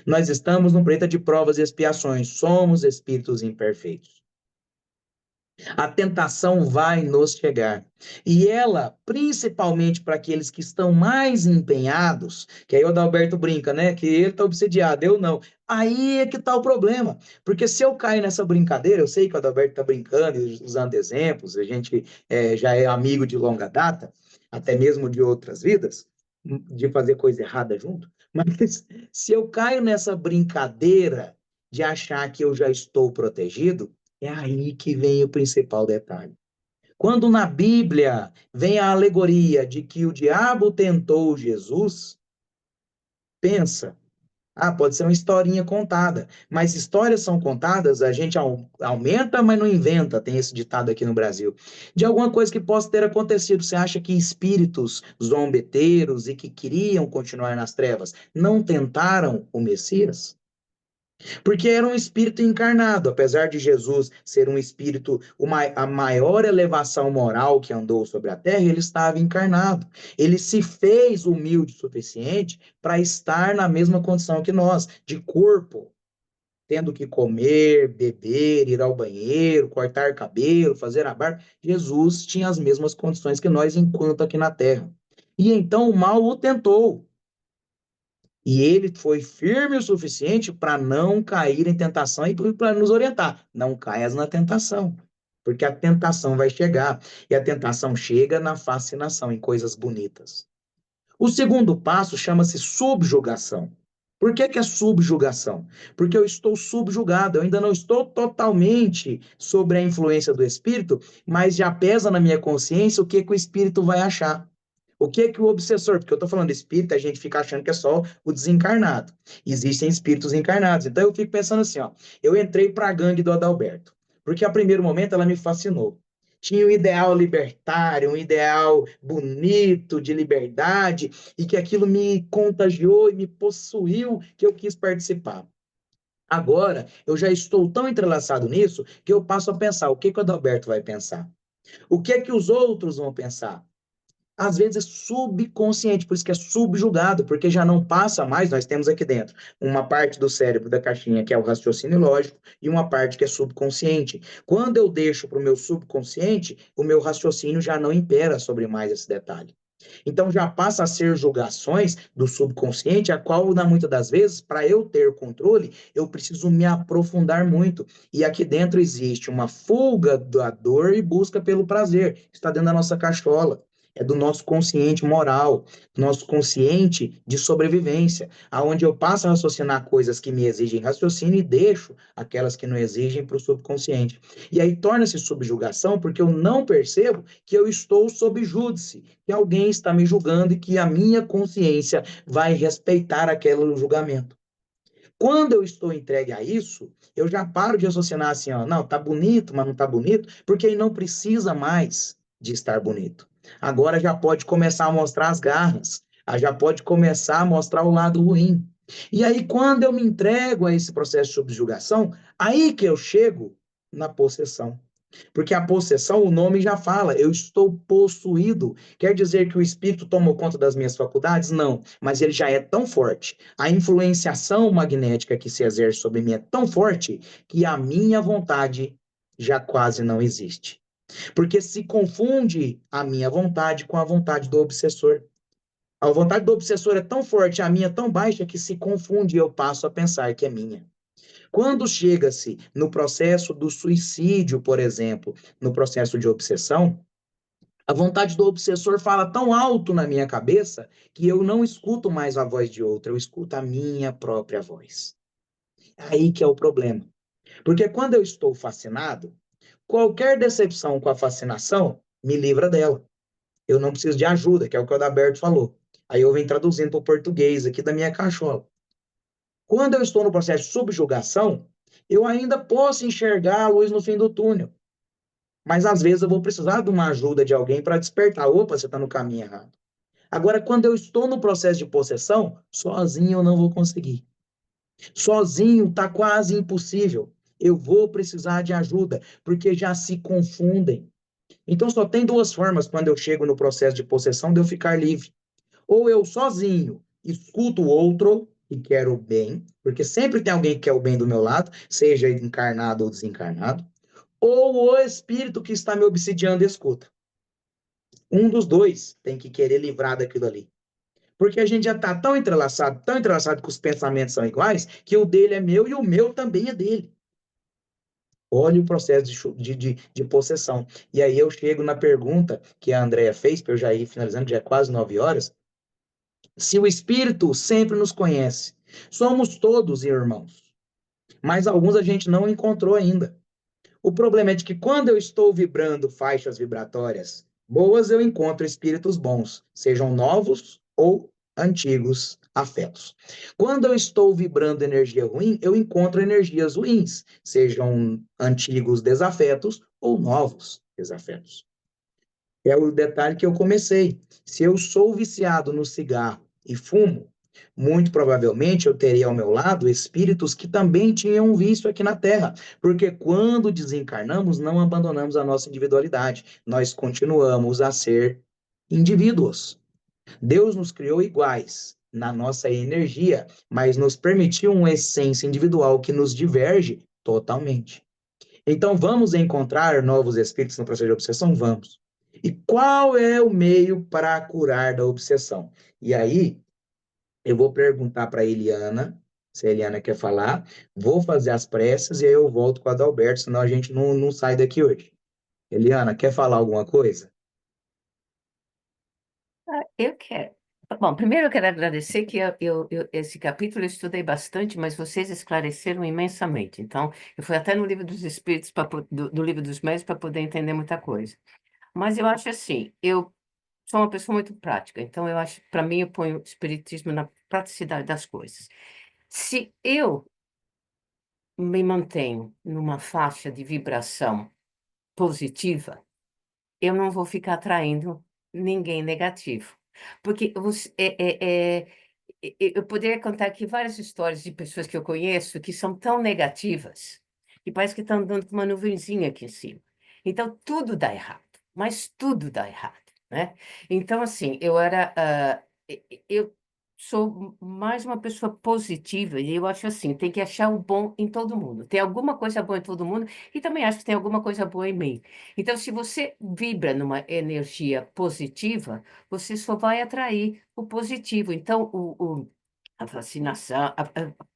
Speaker 1: Nós estamos no planeta de provas e expiações, somos espíritos imperfeitos. A tentação vai nos chegar. E ela, principalmente para aqueles que estão mais empenhados, que aí o Adalberto brinca, né? Que ele está obsediado, eu não. Aí é que está o problema. Porque se eu cair nessa brincadeira, eu sei que o Adalberto está brincando e usando exemplos, a gente já é amigo de longa data, até mesmo de outras vidas, de fazer coisa errada junto. Mas se eu caio nessa brincadeira de achar que eu já estou protegido, é aí que vem o principal detalhe. Quando na Bíblia vem a alegoria de que o diabo tentou Jesus, pensa, pode ser uma historinha contada, mas histórias são contadas, a gente aumenta, mas não inventa, tem esse ditado aqui no Brasil, de alguma coisa que possa ter acontecido. Você acha que espíritos zombeteiros e que queriam continuar nas trevas não tentaram o Messias? Porque era um espírito encarnado, apesar de Jesus ser um espírito, a maior elevação moral que andou sobre a terra, ele estava encarnado. Ele se fez humilde o suficiente para estar na mesma condição que nós, de corpo, tendo que comer, beber, ir ao banheiro, cortar cabelo, fazer a barba. Jesus tinha as mesmas condições que nós enquanto aqui na terra. E então o mal o tentou. E ele foi firme o suficiente para não cair em tentação e para nos orientar. Não caias na tentação, porque a tentação vai chegar. E a tentação chega na fascinação, em coisas bonitas. O segundo passo chama-se subjugação. Por que é subjugação? Porque eu estou subjugado, eu ainda não estou totalmente sobre a influência do espírito, mas já pesa na minha consciência o que o espírito vai achar. O que o obsessor, porque eu estou falando de espírito, a gente fica achando que é só o desencarnado. Existem espíritos encarnados. Então eu fico pensando assim, ó, eu entrei para a gangue do Adalberto, porque a primeiro momento ela me fascinou. Tinha um ideal libertário, um ideal bonito de liberdade, e que aquilo me contagiou e me possuiu, que eu quis participar. Agora, eu já estou tão entrelaçado nisso que eu passo a pensar, o que o Adalberto vai pensar? O que os outros vão pensar? Às vezes é subconsciente, por isso que é subjugado, porque já não passa mais, nós temos aqui dentro uma parte do cérebro da caixinha que é o raciocínio lógico e uma parte que é subconsciente. Quando eu deixo para o meu subconsciente, o meu raciocínio já não impera sobre mais esse detalhe. Então já passa a ser julgações do subconsciente, a qual, muitas das vezes, para eu ter controle, eu preciso me aprofundar muito. E aqui dentro existe uma fuga da dor e busca pelo prazer, está dentro da nossa cachola. é do nosso consciente moral, do nosso consciente de sobrevivência, aonde eu passo a raciocinar coisas que me exigem raciocínio e deixo aquelas que não exigem para o subconsciente. E aí torna-se subjugação porque eu não percebo que eu estou sob júdice, que alguém está me julgando e que a minha consciência vai respeitar aquele julgamento. Quando eu estou entregue a isso, eu já paro de raciocinar assim, ó, não, tá bonito, mas não tá bonito, porque aí não precisa mais de estar bonito. Agora já pode começar a mostrar as garras, já pode começar a mostrar o lado ruim. E aí, quando eu me entrego a esse processo de subjugação, aí que eu chego na possessão. Porque a possessão, o nome já fala, eu estou possuído. Quer dizer que o espírito tomou conta das minhas faculdades? Não, mas ele já é tão forte. A influenciação magnética que se exerce sobre mim é tão forte que a minha vontade já quase não existe. Porque se confunde a minha vontade com a vontade do obsessor. A vontade do obsessor é tão forte, a minha é tão baixa que se confunde e eu passo a pensar que é minha. Quando chega-se no processo do suicídio, por exemplo, no processo de obsessão, a vontade do obsessor fala tão alto na minha cabeça que eu não escuto mais a voz de outro, eu escuto a minha própria voz. Aí que é o problema. Porque quando eu estou fascinado, qualquer decepção com a fascinação me livra dela. Eu não preciso de ajuda, que é o que o Adalberto falou. Aí eu venho traduzindo para o português aqui da minha cachola. Quando eu estou no processo de subjugação, eu ainda posso enxergar a luz no fim do túnel. Mas às vezes eu vou precisar de uma ajuda de alguém para despertar. Opa, você está no caminho errado. Agora, quando eu estou no processo de possessão, sozinho eu não vou conseguir. Sozinho está quase impossível. Eu vou precisar de ajuda, porque já se confundem. Então só tem duas formas quando eu chego no processo de possessão de eu ficar livre. Ou eu sozinho escuto o outro e quero o bem, porque sempre tem alguém que quer o bem do meu lado, seja encarnado ou desencarnado, ou o espírito que está me obsidiando escuta. Um dos dois tem que querer livrar daquilo ali. Porque a gente já está tão entrelaçado que os pensamentos são iguais, que o dele é meu e o meu também é dele. Olha o processo de possessão. E aí eu chego na pergunta que a Andrea fez, para eu já ir finalizando, que já é quase 9 horas. Se o Espírito sempre nos conhece, somos todos irmãos, mas alguns a gente não encontrou ainda. O problema é de que quando eu estou vibrando faixas vibratórias boas, eu encontro espíritos bons, sejam novos ou antigos afetos. Quando eu estou vibrando energia ruim, eu encontro energias ruins, sejam antigos desafetos ou novos desafetos. É o detalhe que eu comecei. Se eu sou viciado no cigarro e fumo, muito provavelmente eu teria ao meu lado espíritos que também tinham um vício aqui na Terra, porque quando desencarnamos, não abandonamos a nossa individualidade, nós continuamos a ser indivíduos. Deus nos criou iguais na nossa energia, mas nos permitiu uma essência individual que nos diverge totalmente. Então, vamos encontrar novos espíritos no processo de obsessão? Vamos. E qual é o meio para curar da obsessão? E aí, eu vou perguntar para a Eliana, se a Eliana quer falar, vou fazer as preces e aí eu volto com a Adalberto, senão a gente não sai daqui hoje. Eliana, quer falar alguma coisa?
Speaker 4: Eu quero. Bom, primeiro eu quero agradecer que esse capítulo eu estudei bastante, mas vocês esclareceram imensamente. Então, eu fui até no livro dos Espíritos, do livro dos Médiuns, para poder entender muita coisa. Mas eu acho assim, eu sou uma pessoa muito prática, então eu acho, para mim, eu ponho o Espiritismo na praticidade das coisas. Se eu me mantenho numa faixa de vibração positiva, eu não vou ficar atraindo ninguém negativo. Porque eu poderia contar aqui várias histórias de pessoas que eu conheço que são tão negativas, que parece que estão andando com uma nuvenzinha aqui em cima. Então, tudo dá errado, mas tudo dá errado, né? Então, assim, eu sou mais uma pessoa positiva e eu acho assim, tem que achar o bom em todo mundo. Tem alguma coisa boa em todo mundo e também acho que tem alguma coisa boa em mim. Então, se você vibra numa energia positiva, você só vai atrair o positivo. Então, a fascinação,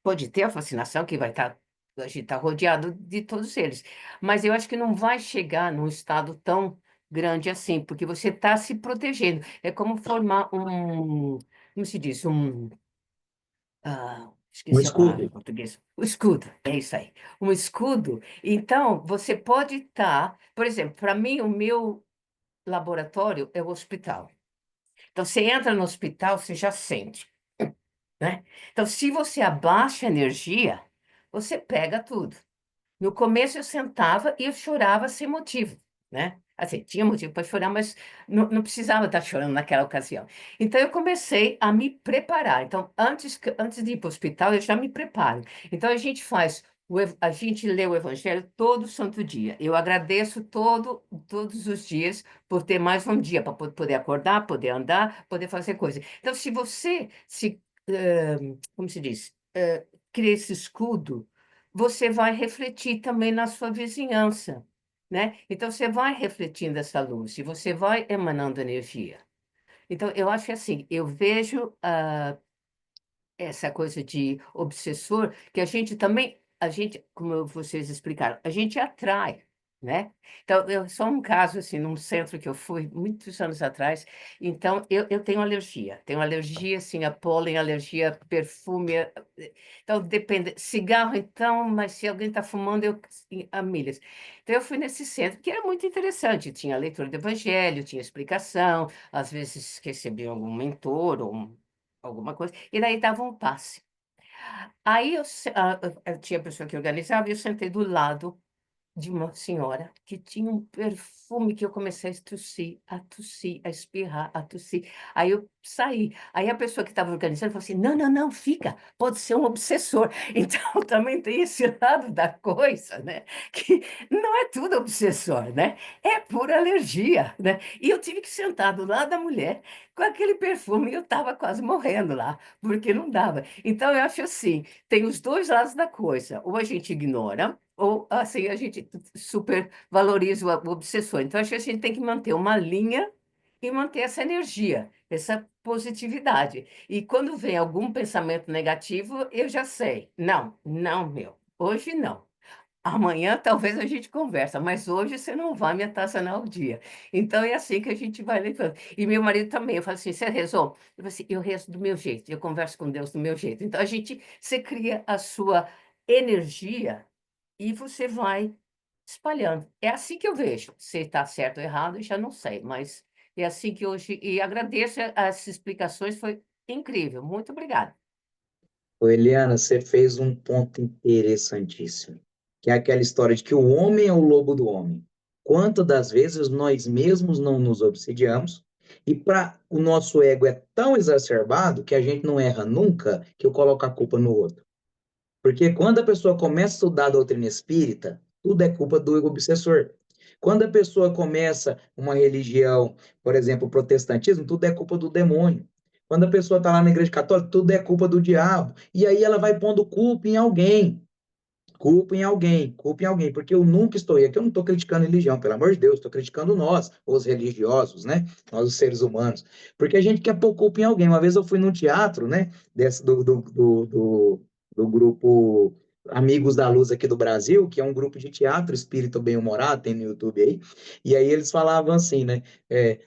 Speaker 4: pode ter a fascinação que vai estar, a gente está rodeado de todos eles, mas eu acho que não vai chegar num estado tão grande assim, porque você está se protegendo. É como formar como se diz?
Speaker 1: Um
Speaker 4: Esqueci a palavra em
Speaker 1: escudo.
Speaker 4: português. O escudo, é isso aí. Um escudo. Então, você pode estar, por exemplo, para mim, o meu laboratório é o hospital. Então, você entra no hospital, você já sente, né? Então, se você abaixa a energia, você pega tudo. No começo eu sentava e eu chorava sem motivo, né? Assim, tinha motivo para chorar, mas não precisava estar chorando naquela ocasião. Então eu comecei a me preparar. Então, antes de ir para o hospital, eu já me preparo. Então a gente faz, a gente lê o Evangelho todo santo dia. Eu agradeço todos os dias por ter mais um dia para poder acordar, poder andar, poder fazer coisas. Então, se você como se diz, cria esse escudo, você vai refletir também na sua vizinhança, né? Então, você vai refletindo essa luz e você vai emanando energia. Então, eu acho que assim, eu vejo essa coisa de obsessor, que como vocês explicaram, a gente atrai, né? Então, só um caso, assim, num centro que eu fui muitos anos atrás, então, eu tenho alergia, assim, a pólen, alergia a perfume, então, depende, cigarro, então, mas se alguém está fumando, assim, a milhas. Então, eu fui nesse centro, que era muito interessante, tinha leitura do evangelho, tinha explicação, às vezes recebia algum mentor ou alguma coisa, e daí dava um passe. Aí tinha a pessoa que organizava e eu sentei do lado de uma senhora que tinha um perfume que eu comecei a tossir, a espirrar, a tossir. Aí eu saí. Aí a pessoa que estava organizando falou assim: não, não, não, fica, pode ser um obsessor. Então também tem esse lado da coisa, né? Que não é tudo obsessor, né? É pura alergia, né? E eu tive que sentar do lado da mulher com aquele perfume e eu estava quase morrendo lá, porque não dava. Então eu acho assim, tem os dois lados da coisa. Ou a gente ignora, ou assim a gente super valoriza o obsessor. Então, acho que a gente tem que manter uma linha e manter essa energia, essa positividade. E quando vem algum pensamento negativo, eu já sei. Não, não, meu. Hoje não. Amanhã talvez a gente conversa, mas hoje você não vai me atazanar o dia. Então é assim que a gente vai levando. E meu marido também, eu falo assim, você rezou? Eu falo assim, eu rezo do meu jeito, eu converso com Deus do meu jeito. Então você cria a sua energia e você vai espalhando. É assim que eu vejo. Se está certo ou errado, eu já não sei, mas é assim que hoje. E agradeço as explicações, foi incrível. Muito obrigada.
Speaker 1: Ô, Eliana, você fez um ponto interessantíssimo, que é aquela história de que o homem é o lobo do homem. Quantas das vezes nós mesmos não nos obsidiamos e o nosso ego é tão exacerbado que a gente não erra nunca que eu coloco a culpa no outro. Porque quando a pessoa começa a estudar a doutrina espírita, tudo é culpa do obsessor. Quando a pessoa começa uma religião, por exemplo, o protestantismo, tudo é culpa do demônio. Quando a pessoa está lá na igreja católica, tudo é culpa do diabo. E aí ela vai pondo culpa em alguém. Culpa em alguém, porque eu nunca estou, e aqui eu não estou criticando religião, pelo amor de Deus, estou criticando nós, os religiosos, né? Nós, os seres humanos, porque a gente quer pôr culpa em alguém. Uma vez eu fui num teatro, né? Do grupo Amigos da Luz aqui do Brasil, que é um grupo de teatro espírito bem-humorado, tem no YouTube aí, e aí eles falavam assim, né?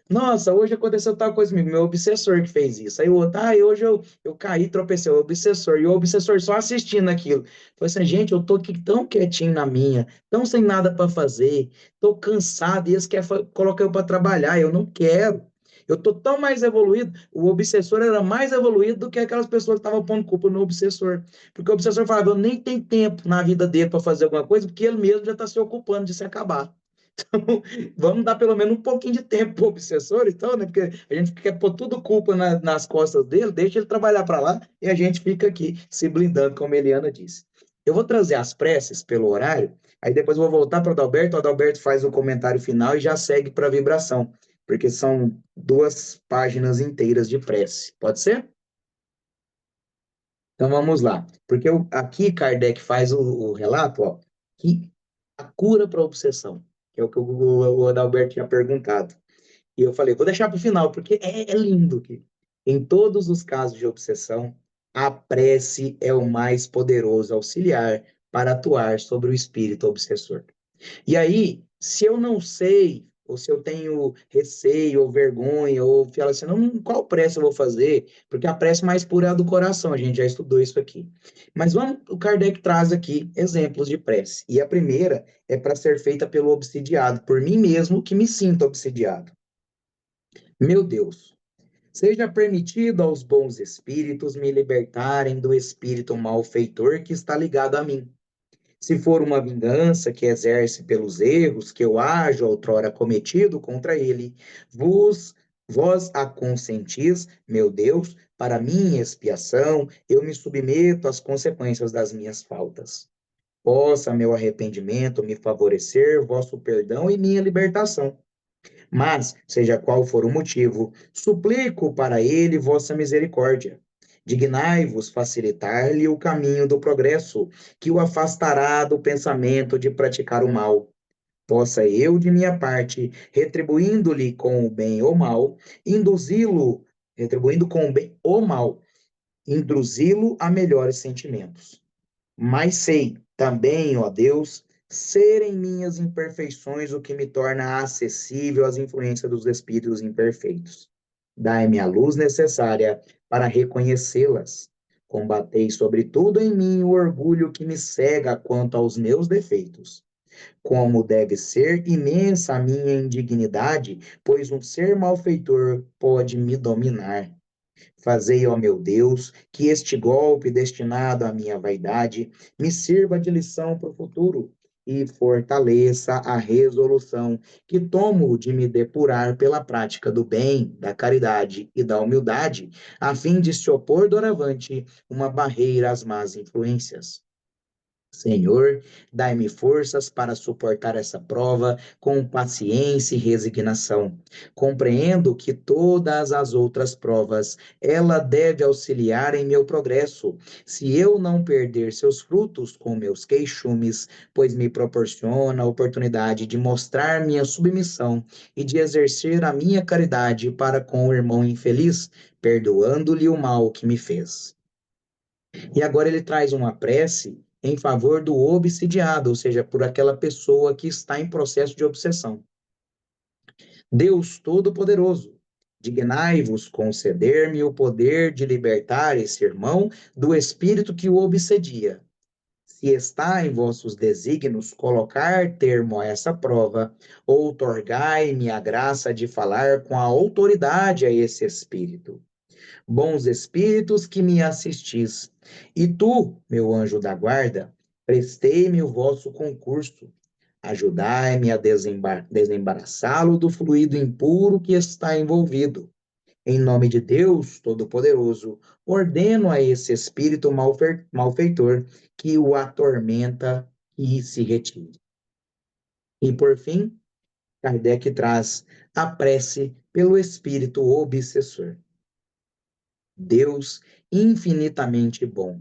Speaker 1: Nossa, hoje aconteceu tal coisa comigo, meu obsessor que fez isso. Aí o outro, hoje eu caí, tropecei, o obsessor, e o obsessor só assistindo aquilo. Falei assim, gente, eu tô aqui tão quietinho na minha, tão sem nada para fazer, tô cansado, e eles querem colocar eu para trabalhar, eu não quero. Eu tô tão mais evoluído, o obsessor era mais evoluído do que aquelas pessoas que estavam pondo culpa no obsessor. Porque o obsessor falava, eu nem tenho tempo na vida dele para fazer alguma coisa, porque ele mesmo já está se ocupando de se acabar. Então, vamos dar pelo menos um pouquinho de tempo para o obsessor, então, né? Porque a gente quer pôr tudo culpa nas costas dele, deixa ele trabalhar para lá e a gente fica aqui se blindando, como a Eliana disse. Eu vou trazer as preces pelo horário, aí depois eu vou voltar para o Adalberto faz o comentário final e já segue para a vibração, porque são 2 páginas inteiras de prece. Pode ser? Então vamos lá. Porque aqui Kardec faz o relato, ó, que a cura para a obsessão, que é o que o Adalberto tinha perguntado. E eu falei, vou deixar para o final, porque é lindo aqui. Em todos os casos de obsessão, a prece é o mais poderoso auxiliar para atuar sobre o espírito obsessor. E aí, se eu não sei ou se eu tenho receio ou vergonha, ou falo assim, não, qual prece eu vou fazer? Porque a prece mais pura é a do coração, a gente já estudou isso aqui. Mas o Kardec traz aqui exemplos de prece. E a primeira é para ser feita pelo obsidiado, por mim mesmo que me sinto obsidiado. Meu Deus, seja permitido aos bons espíritos me libertarem do espírito malfeitor que está ligado a mim. Se for uma vingança que exerce pelos erros que eu haja outrora cometido contra ele, vós a consentis, meu Deus, para minha expiação, eu me submeto às consequências das minhas faltas. Possa meu arrependimento me favorecer vosso perdão e minha libertação. Mas, seja qual for o motivo, suplico para ele vossa misericórdia. Dignai-vos facilitar-lhe o caminho do progresso, que o afastará do pensamento de praticar o mal. Possa eu, de minha parte, retribuindo-lhe com o bem ou mal, induzi-lo, retribuindo com o bem ou mal, induzi-lo a melhores sentimentos. Mas sei também, ó Deus, serem minhas imperfeições o que me torna acessível às influências dos espíritos imperfeitos. Dai-me a luz necessária para reconhecê-las. Combatei, sobretudo, em mim o orgulho que me cega quanto aos meus defeitos. Como deve ser imensa a minha indignidade, pois um ser malfeitor pode me dominar. Fazei, ó meu Deus, que este golpe destinado à minha vaidade me sirva de lição para o futuro e fortaleça a resolução que tomo de me depurar pela prática do bem, da caridade e da humildade, a fim de se opor doravante uma barreira às más influências. Senhor, dai-me forças para suportar essa prova com paciência e resignação. Compreendo que todas as outras provas ela deve auxiliar em meu progresso, se eu não perder seus frutos com meus queixumes, pois me proporciona a oportunidade de mostrar minha submissão e de exercer a minha caridade para com o irmão infeliz, perdoando-lhe o mal que me fez. E agora ele traz uma prece em favor do obsidiado, ou seja, por aquela pessoa que está em processo de obsessão. Deus Todo-Poderoso, dignai-vos conceder-me o poder de libertar esse irmão do espírito que o obsedia. Se está em vossos desígnios colocar termo a essa prova, outorgai-me a graça de falar com a autoridade a esse espírito. Bons espíritos que me assistis, e tu, meu anjo da guarda, prestei-me o vosso concurso. Ajudai-me a desembaraçá-lo do fluido impuro que está envolvido. Em nome de Deus Todo-Poderoso, ordeno a esse espírito malfeitor que o atormenta e se retire. E por fim, Kardec traz a prece pelo espírito obsessor. Deus infinitamente bom,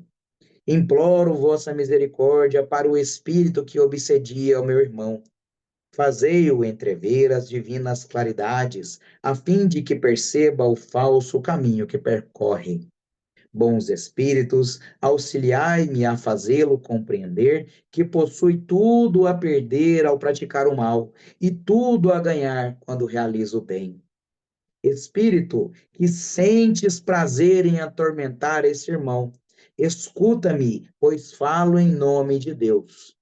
Speaker 1: imploro vossa misericórdia para o espírito que obsedia o meu irmão. Fazei-o entrever as divinas claridades, a fim de que perceba o falso caminho que percorre. Bons espíritos, auxiliai-me a fazê-lo compreender que possui tudo a perder ao praticar o mal e tudo a ganhar quando realiza o bem. Espírito, que sentes prazer em atormentar esse irmão, escuta-me, pois falo em nome de Deus.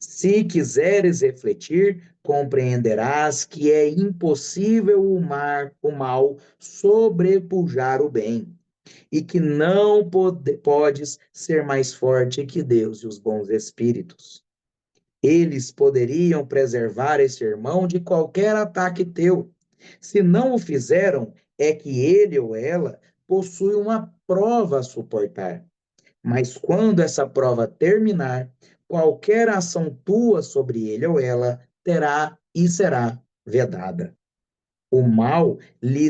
Speaker 1: Se quiseres refletir, compreenderás que é impossível o mal sobrepujar o bem, e que não podes ser mais forte que Deus e os bons espíritos. Eles poderiam preservar esse irmão de qualquer ataque teu. Se não o fizeram, é que ele ou ela possui uma prova a suportar. Mas quando essa prova terminar, qualquer ação tua sobre ele ou ela terá e será vedada. O mal que lhe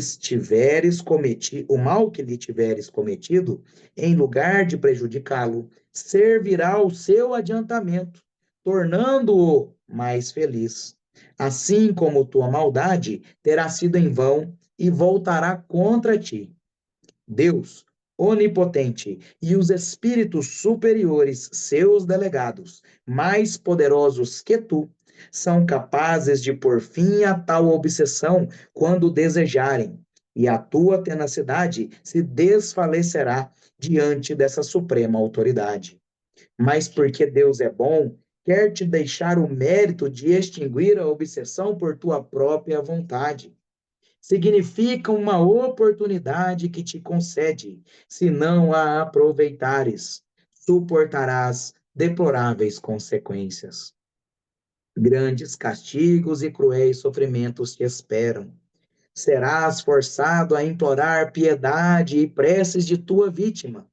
Speaker 1: tiveres cometido, em lugar de prejudicá-lo, servirá ao seu adiantamento, tornando-o mais feliz. Assim como tua maldade terá sido em vão e voltará contra ti. Deus, onipotente, e os espíritos superiores, seus delegados, mais poderosos que tu, São capazes de pôr fim a tal obsessão quando desejarem, e a tua tenacidade se desfalecerá diante dessa suprema autoridade. Mas porque Deus é bom, quer te deixar o mérito de extinguir a obsessão por tua própria vontade. Significa uma oportunidade que te concede, se não a aproveitares, suportarás deploráveis consequências. Grandes castigos e cruéis sofrimentos te esperam. Serás forçado a implorar piedade e preces de tua vítima,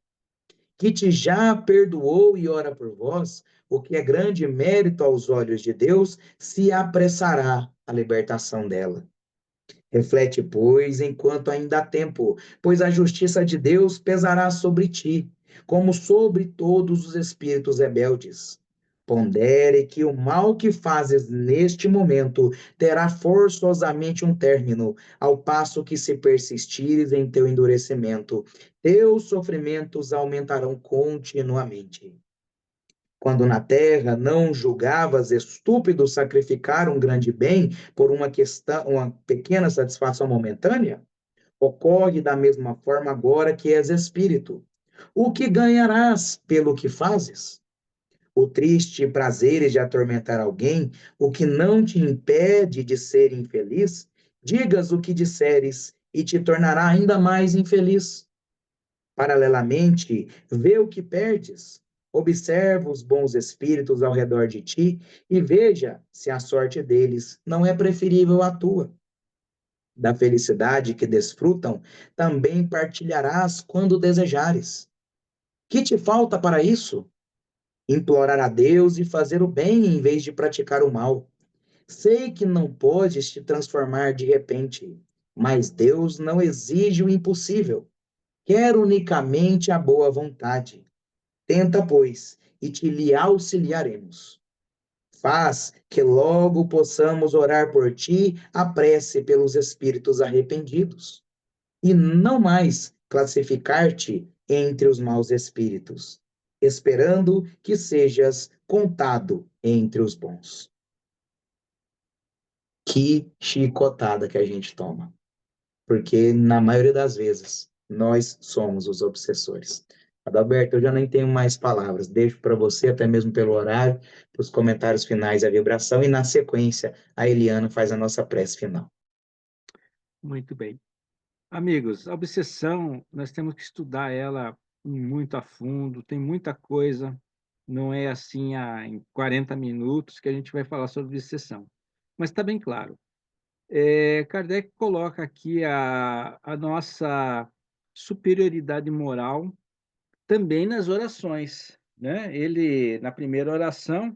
Speaker 1: que te já perdoou e ora por vós, o que é grande mérito aos olhos de Deus, se apressará a libertação dela. Reflete, pois, enquanto ainda há tempo, pois a justiça de Deus pesará sobre ti, como sobre todos os espíritos rebeldes. Pondere que o mal que fazes neste momento terá forçosamente um término, ao passo que, se persistires em teu endurecimento, teus sofrimentos aumentarão continuamente. Quando na terra não julgavas estúpido sacrificar um grande bem por uma questão, uma pequena satisfação momentânea, ocorre da mesma forma agora que és espírito. O que ganharás pelo que fazes? O triste prazer de atormentar alguém, o que não te impede de ser infeliz, digas o que disseres e te tornará ainda mais infeliz. Paralelamente, vê o que perdes. Observa os bons espíritos ao redor de ti e veja se a sorte deles não é preferível à tua. Da felicidade que desfrutam, também partilharás quando desejares. Que te falta para isso? Implorar a Deus e fazer o bem em vez de praticar o mal. Sei que não podes te transformar de repente, mas Deus não exige o impossível. Quer unicamente a boa vontade. Tenta, pois, e te lhe auxiliaremos. Faz que logo possamos orar por ti a prece pelos espíritos arrependidos, e não mais classificar-te entre os maus espíritos, esperando que sejas contado entre os bons. Que chicotada que a gente toma, porque na maioria das vezes nós somos os obsessores. Adalberto, eu já nem tenho mais palavras. Deixo para você, até mesmo pelo horário, para os comentários finais, a vibração, e na sequência, a Eliana faz a nossa prece final.
Speaker 2: Muito bem. Amigos, a obsessão, nós temos que estudar ela muito a fundo, tem muita coisa, não é assim em 40 minutos que a gente vai falar sobre obsessão. Mas está bem claro. Kardec coloca aqui a nossa superioridade moral também nas orações, né? Ele, na primeira oração,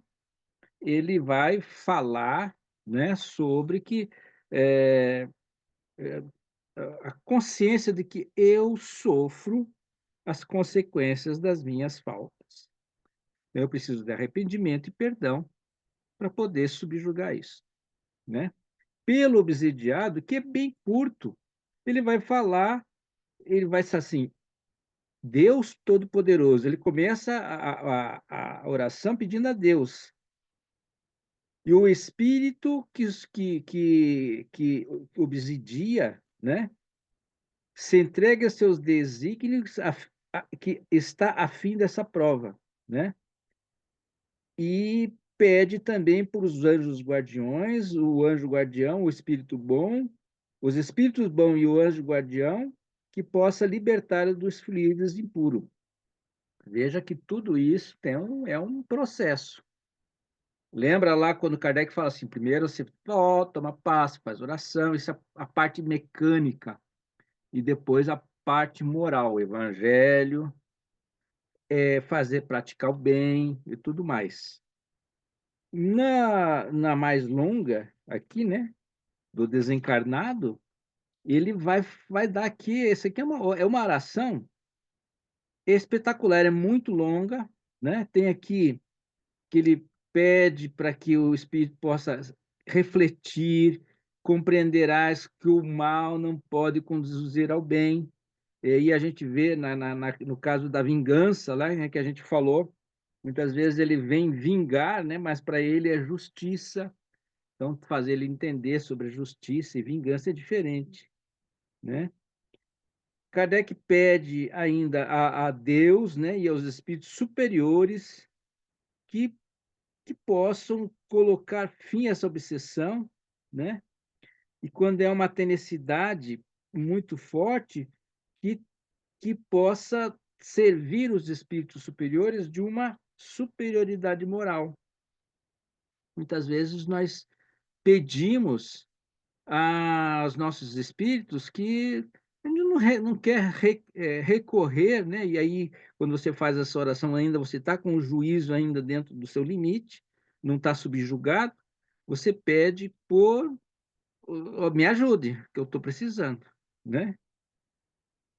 Speaker 2: ele vai falar, né, sobre que é, a consciência de que eu sofro as consequências das minhas faltas. Eu preciso de arrependimento e perdão para poder subjugar isso, né? Pelo obsidiado, que é bem curto, ele vai falar, ele vai ser assim, Deus Todo-Poderoso. Ele começa a oração pedindo a Deus. E o espírito que obsidia, né, se entrega a seus desígnios, que está a fim dessa prova, né? E pede também por os anjos guardiões, o anjo guardião, o espírito bom, os espíritos bons e o anjo guardião, que possa libertar dos fluidos impuros. Veja que tudo isso é um processo. Lembra lá quando Kardec fala assim, primeiro você toma passe, faz oração, isso é a parte mecânica, e depois a parte moral, o evangelho, praticar o bem e tudo mais. Na mais longa, aqui, né, do desencarnado, ele vai dar aqui, esse aqui é uma oração espetacular, é muito longa, né? Tem aqui que ele pede para que o espírito possa refletir, compreenderás que o mal não pode conduzir ao bem. E aí a gente vê no caso da vingança, lá, né, que a gente falou, Muitas vezes ele vem vingar, né? Mas para ele é justiça. Então, fazer ele entender sobre justiça e vingança é diferente, né? Kardec pede ainda a Deus, né, e aos espíritos superiores que, que possam colocar fim a essa obsessão, né? E quando é uma tenacidade muito forte, que, que possa servir os espíritos superiores de uma superioridade moral. Muitas vezes nós pedimos aos nossos espíritos que a gente não quer recorrer, né? E aí, quando você faz essa oração ainda, você está com o juízo ainda dentro do seu limite, não está subjugado, você pede por me ajude, que eu estou precisando, né?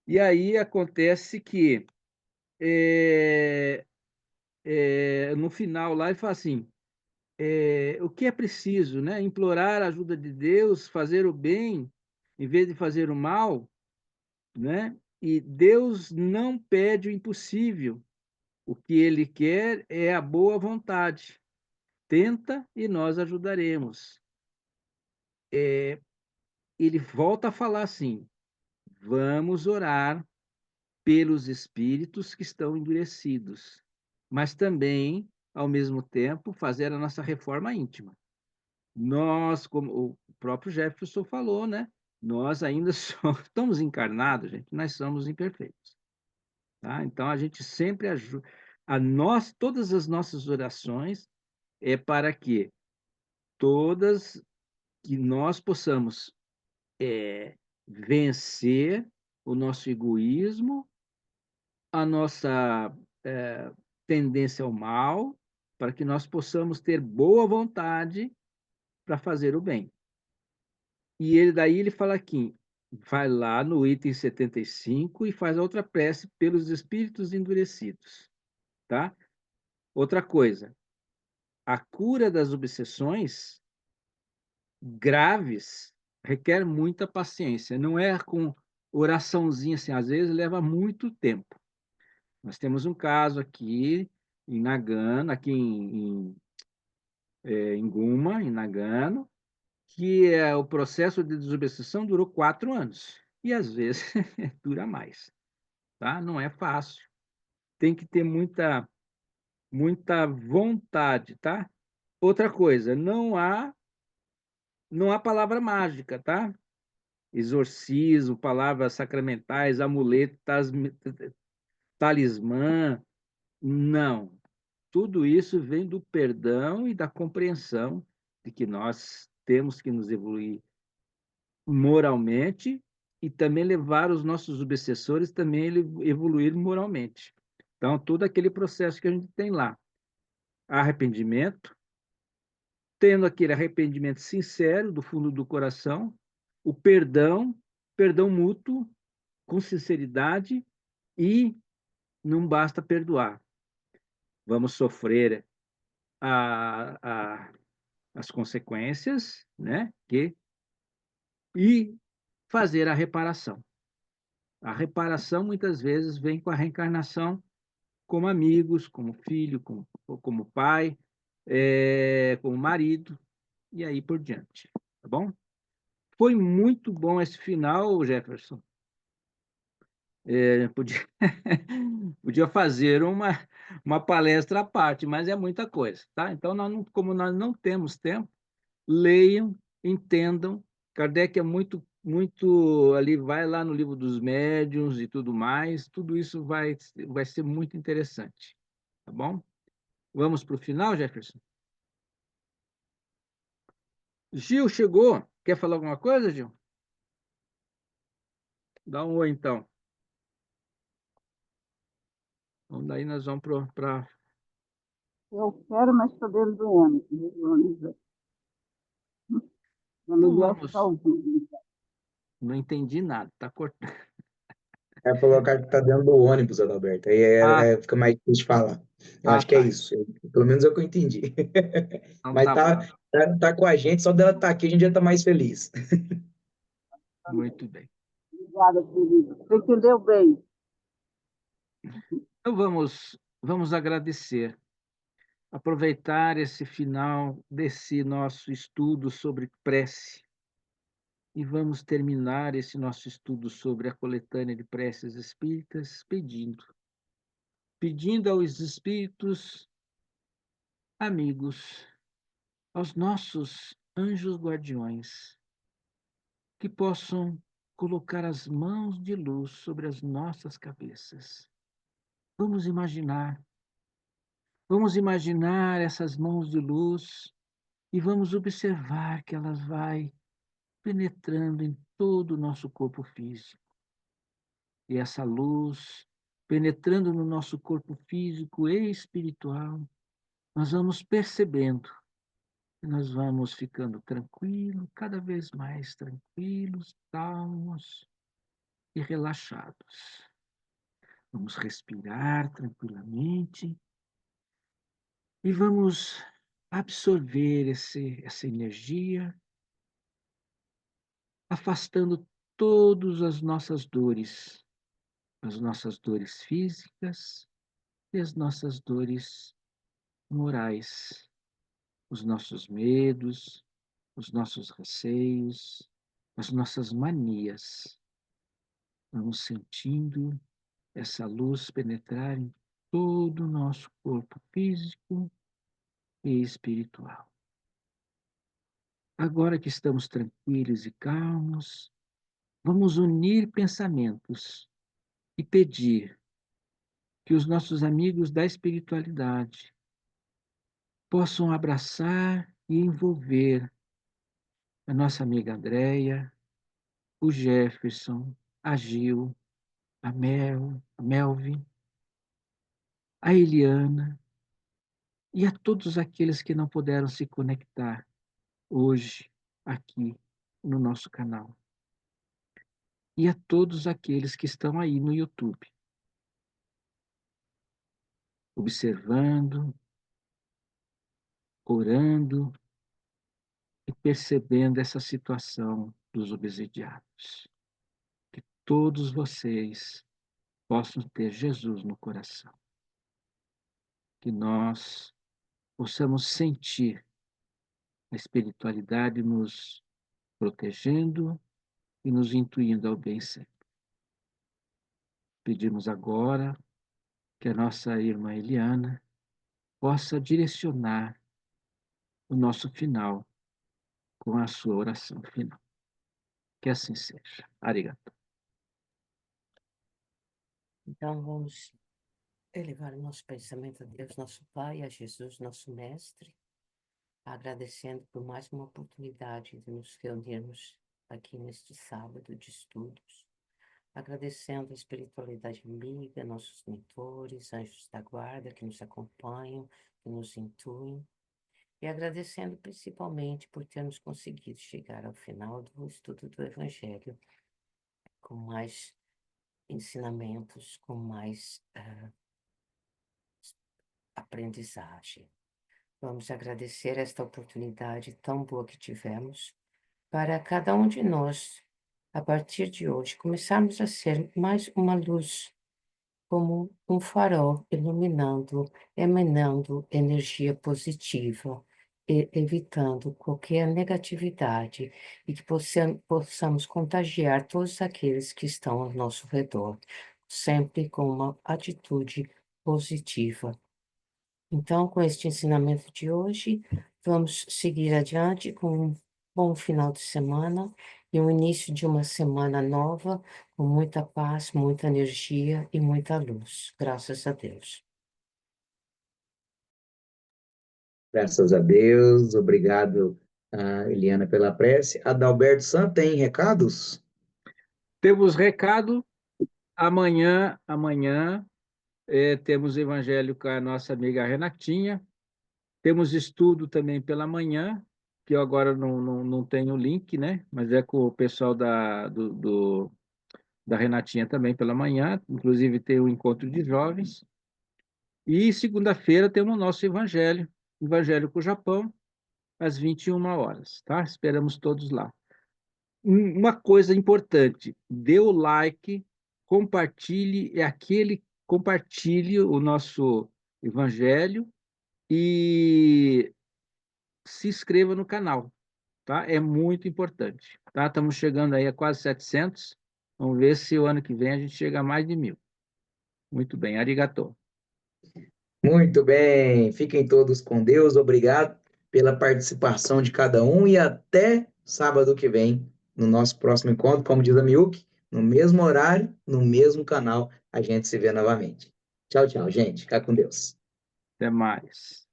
Speaker 2: E aí acontece que no final lá ele fala assim, o que é preciso, né? Implorar a ajuda de Deus, fazer o bem, em vez de fazer o mal, né? E Deus não pede o impossível. O que ele quer é a boa vontade. Tenta e nós ajudaremos. Ele volta a falar assim: vamos orar pelos espíritos que estão endurecidos, mas também, ao mesmo tempo, fazer a nossa reforma íntima. Nós, como o próprio Jefferson falou, né? Nós ainda estamos encarnados, gente, nós somos imperfeitos. Tá? Então, a gente sempre ajuda. Todas as nossas orações é para todas que nós possamos vencer o nosso egoísmo, a nossa tendência ao mal, para que nós possamos ter boa vontade para fazer o bem. E daí ele fala aqui, vai lá no item 75 e faz a outra prece pelos espíritos endurecidos, tá? Outra coisa, a cura das obsessões graves requer muita paciência. Não é com oraçãozinha assim, às vezes leva muito tempo. Nós temos um caso aqui em Nagano, aqui em Guma, em Nagano, que o processo de desobsessão durou 4 anos. E às vezes dura mais, tá? Não é fácil. Tem que ter muita vontade, tá? Outra coisa, não há palavra mágica, tá? Exorcismo, palavras sacramentais, amuletos, talismã, não. Tudo isso vem do perdão e da compreensão de que nós temos que nos evoluir moralmente e também levar os nossos obsessores também a evoluir moralmente. Então, todo aquele processo que a gente tem lá, arrependimento, tendo aquele arrependimento sincero do fundo do coração, o perdão mútuo, com sinceridade, e não basta perdoar. Vamos sofrer a, a, as consequências, né? E fazer a reparação. A reparação, muitas vezes, vem com a reencarnação como amigos, como filho, como pai, como marido, e aí por diante. Tá bom? Foi muito bom esse final, Jefferson. Podia, podia fazer uma palestra à parte, mas é muita coisa, tá? Então, como nós não temos tempo, leiam, entendam. Kardec é muito ali, vai lá no livro dos médiuns e tudo mais, tudo isso vai ser muito interessante, tá bom? Vamos para o final, Jefferson? Gil chegou. Quer falar alguma coisa, Gil? Dá um oi, então. Então, daí nós vamos para...
Speaker 3: Eu quero, mas estou dentro do ônibus. O
Speaker 2: Então
Speaker 3: Miguel
Speaker 2: vamos.
Speaker 3: está ouvindo.
Speaker 2: Não entendi nada, tá cortando.
Speaker 1: É colocar que tá dentro do ônibus, Adalberto. Aí
Speaker 2: Ah,
Speaker 1: fica mais difícil de falar. Eu
Speaker 2: ah,
Speaker 1: acho que é
Speaker 2: tá.
Speaker 1: isso. Pelo menos é o que eu entendi.
Speaker 2: Então
Speaker 1: Mas
Speaker 2: tá bom.
Speaker 1: tá com a gente, só dela estar aqui a gente já tá mais feliz.
Speaker 2: Muito bem.
Speaker 3: Obrigada, querido. Você entendeu bem.
Speaker 2: Então vamos agradecer aproveitar esse final desse nosso estudo sobre prece e vamos terminar esse nosso estudo sobre a coletânea de preces espíritas pedindo aos espíritos amigos, aos nossos anjos guardiões, que possam colocar as mãos de luz sobre as nossas cabeças. Vamos imaginar essas mãos de luz e vamos observar que elas vai penetrando em todo o nosso corpo físico. E essa luz, penetrando no nosso corpo físico e espiritual, nós vamos percebendo que nós vamos ficando tranquilos, cada vez mais tranquilos, calmos e relaxados. Vamos respirar tranquilamente e vamos absorver essa energia, afastando todas as nossas dores físicas e as nossas dores morais, os nossos medos, os nossos receios, as nossas manias. Vamos sentindo essa luz penetrar em todo o nosso corpo físico e espiritual. Agora que estamos tranquilos e calmos, vamos unir pensamentos e pedir que os nossos amigos da espiritualidade possam abraçar e envolver a nossa amiga Andréia, o Jefferson, a Gil, a Melvin, a Eliana e a todos aqueles que não puderam se conectar hoje aqui no nosso canal. E a todos aqueles que estão aí no YouTube, observando, orando e percebendo essa situação dos obsidiados. Que todos vocês possam ter Jesus no coração. Que nós possamos sentir a espiritualidade nos protegendo e nos intuindo ao bem sempre. Pedimos agora que a nossa irmã Eliana possa direcionar o nosso final com a sua oração final. Que assim seja. Arigato.
Speaker 4: Então, vamos elevar o nosso pensamento a Deus, nosso Pai, a Jesus, nosso Mestre, agradecendo por mais uma oportunidade de nos reunirmos aqui neste sábado de estudos, agradecendo a espiritualidade amiga, nossos mentores, anjos da guarda que nos acompanham, que nos intuem, e agradecendo principalmente por termos conseguido chegar ao final do estudo do Evangelho com mais ensinamentos, com mais aprendizagem. Vamos agradecer esta oportunidade tão boa que tivemos para cada um de nós, a partir de hoje, começarmos a ser mais uma luz, como um farol iluminando, emanando energia positiva, e evitando qualquer negatividade e que possamos contagiar todos aqueles que estão ao nosso redor, sempre com uma atitude positiva. Então, com este ensinamento de hoje, vamos seguir adiante com um bom final de semana e o início de uma semana nova, com muita paz, muita energia e muita luz. Graças a Deus.
Speaker 1: Graças a Deus, obrigado, Eliana, pela prece. Adalberto Santos, tem recados?
Speaker 2: Temos recado. Amanhã temos Evangelho com a nossa amiga Renatinha. Temos estudo também pela manhã, que eu agora não tenho o link, né? Mas é com o pessoal da Renatinha também pela manhã. Inclusive tem o encontro de jovens. E segunda-feira temos o nosso Evangelho com o Japão, às 21 horas, tá? Esperamos todos lá. Uma coisa importante, dê o like, compartilhe o nosso Evangelho e se inscreva no canal, tá? É muito importante, tá? Estamos chegando aí a quase 700. Vamos ver se o ano que vem a gente chega a mais de 1000. Muito bem, arigatô.
Speaker 1: Muito bem, fiquem todos com Deus, obrigado pela participação de cada um e até sábado que vem, no nosso próximo encontro, como diz a Miyuki, no mesmo horário, no mesmo canal, a gente se vê novamente. Tchau, tchau, gente. Fica com Deus.
Speaker 2: Até mais.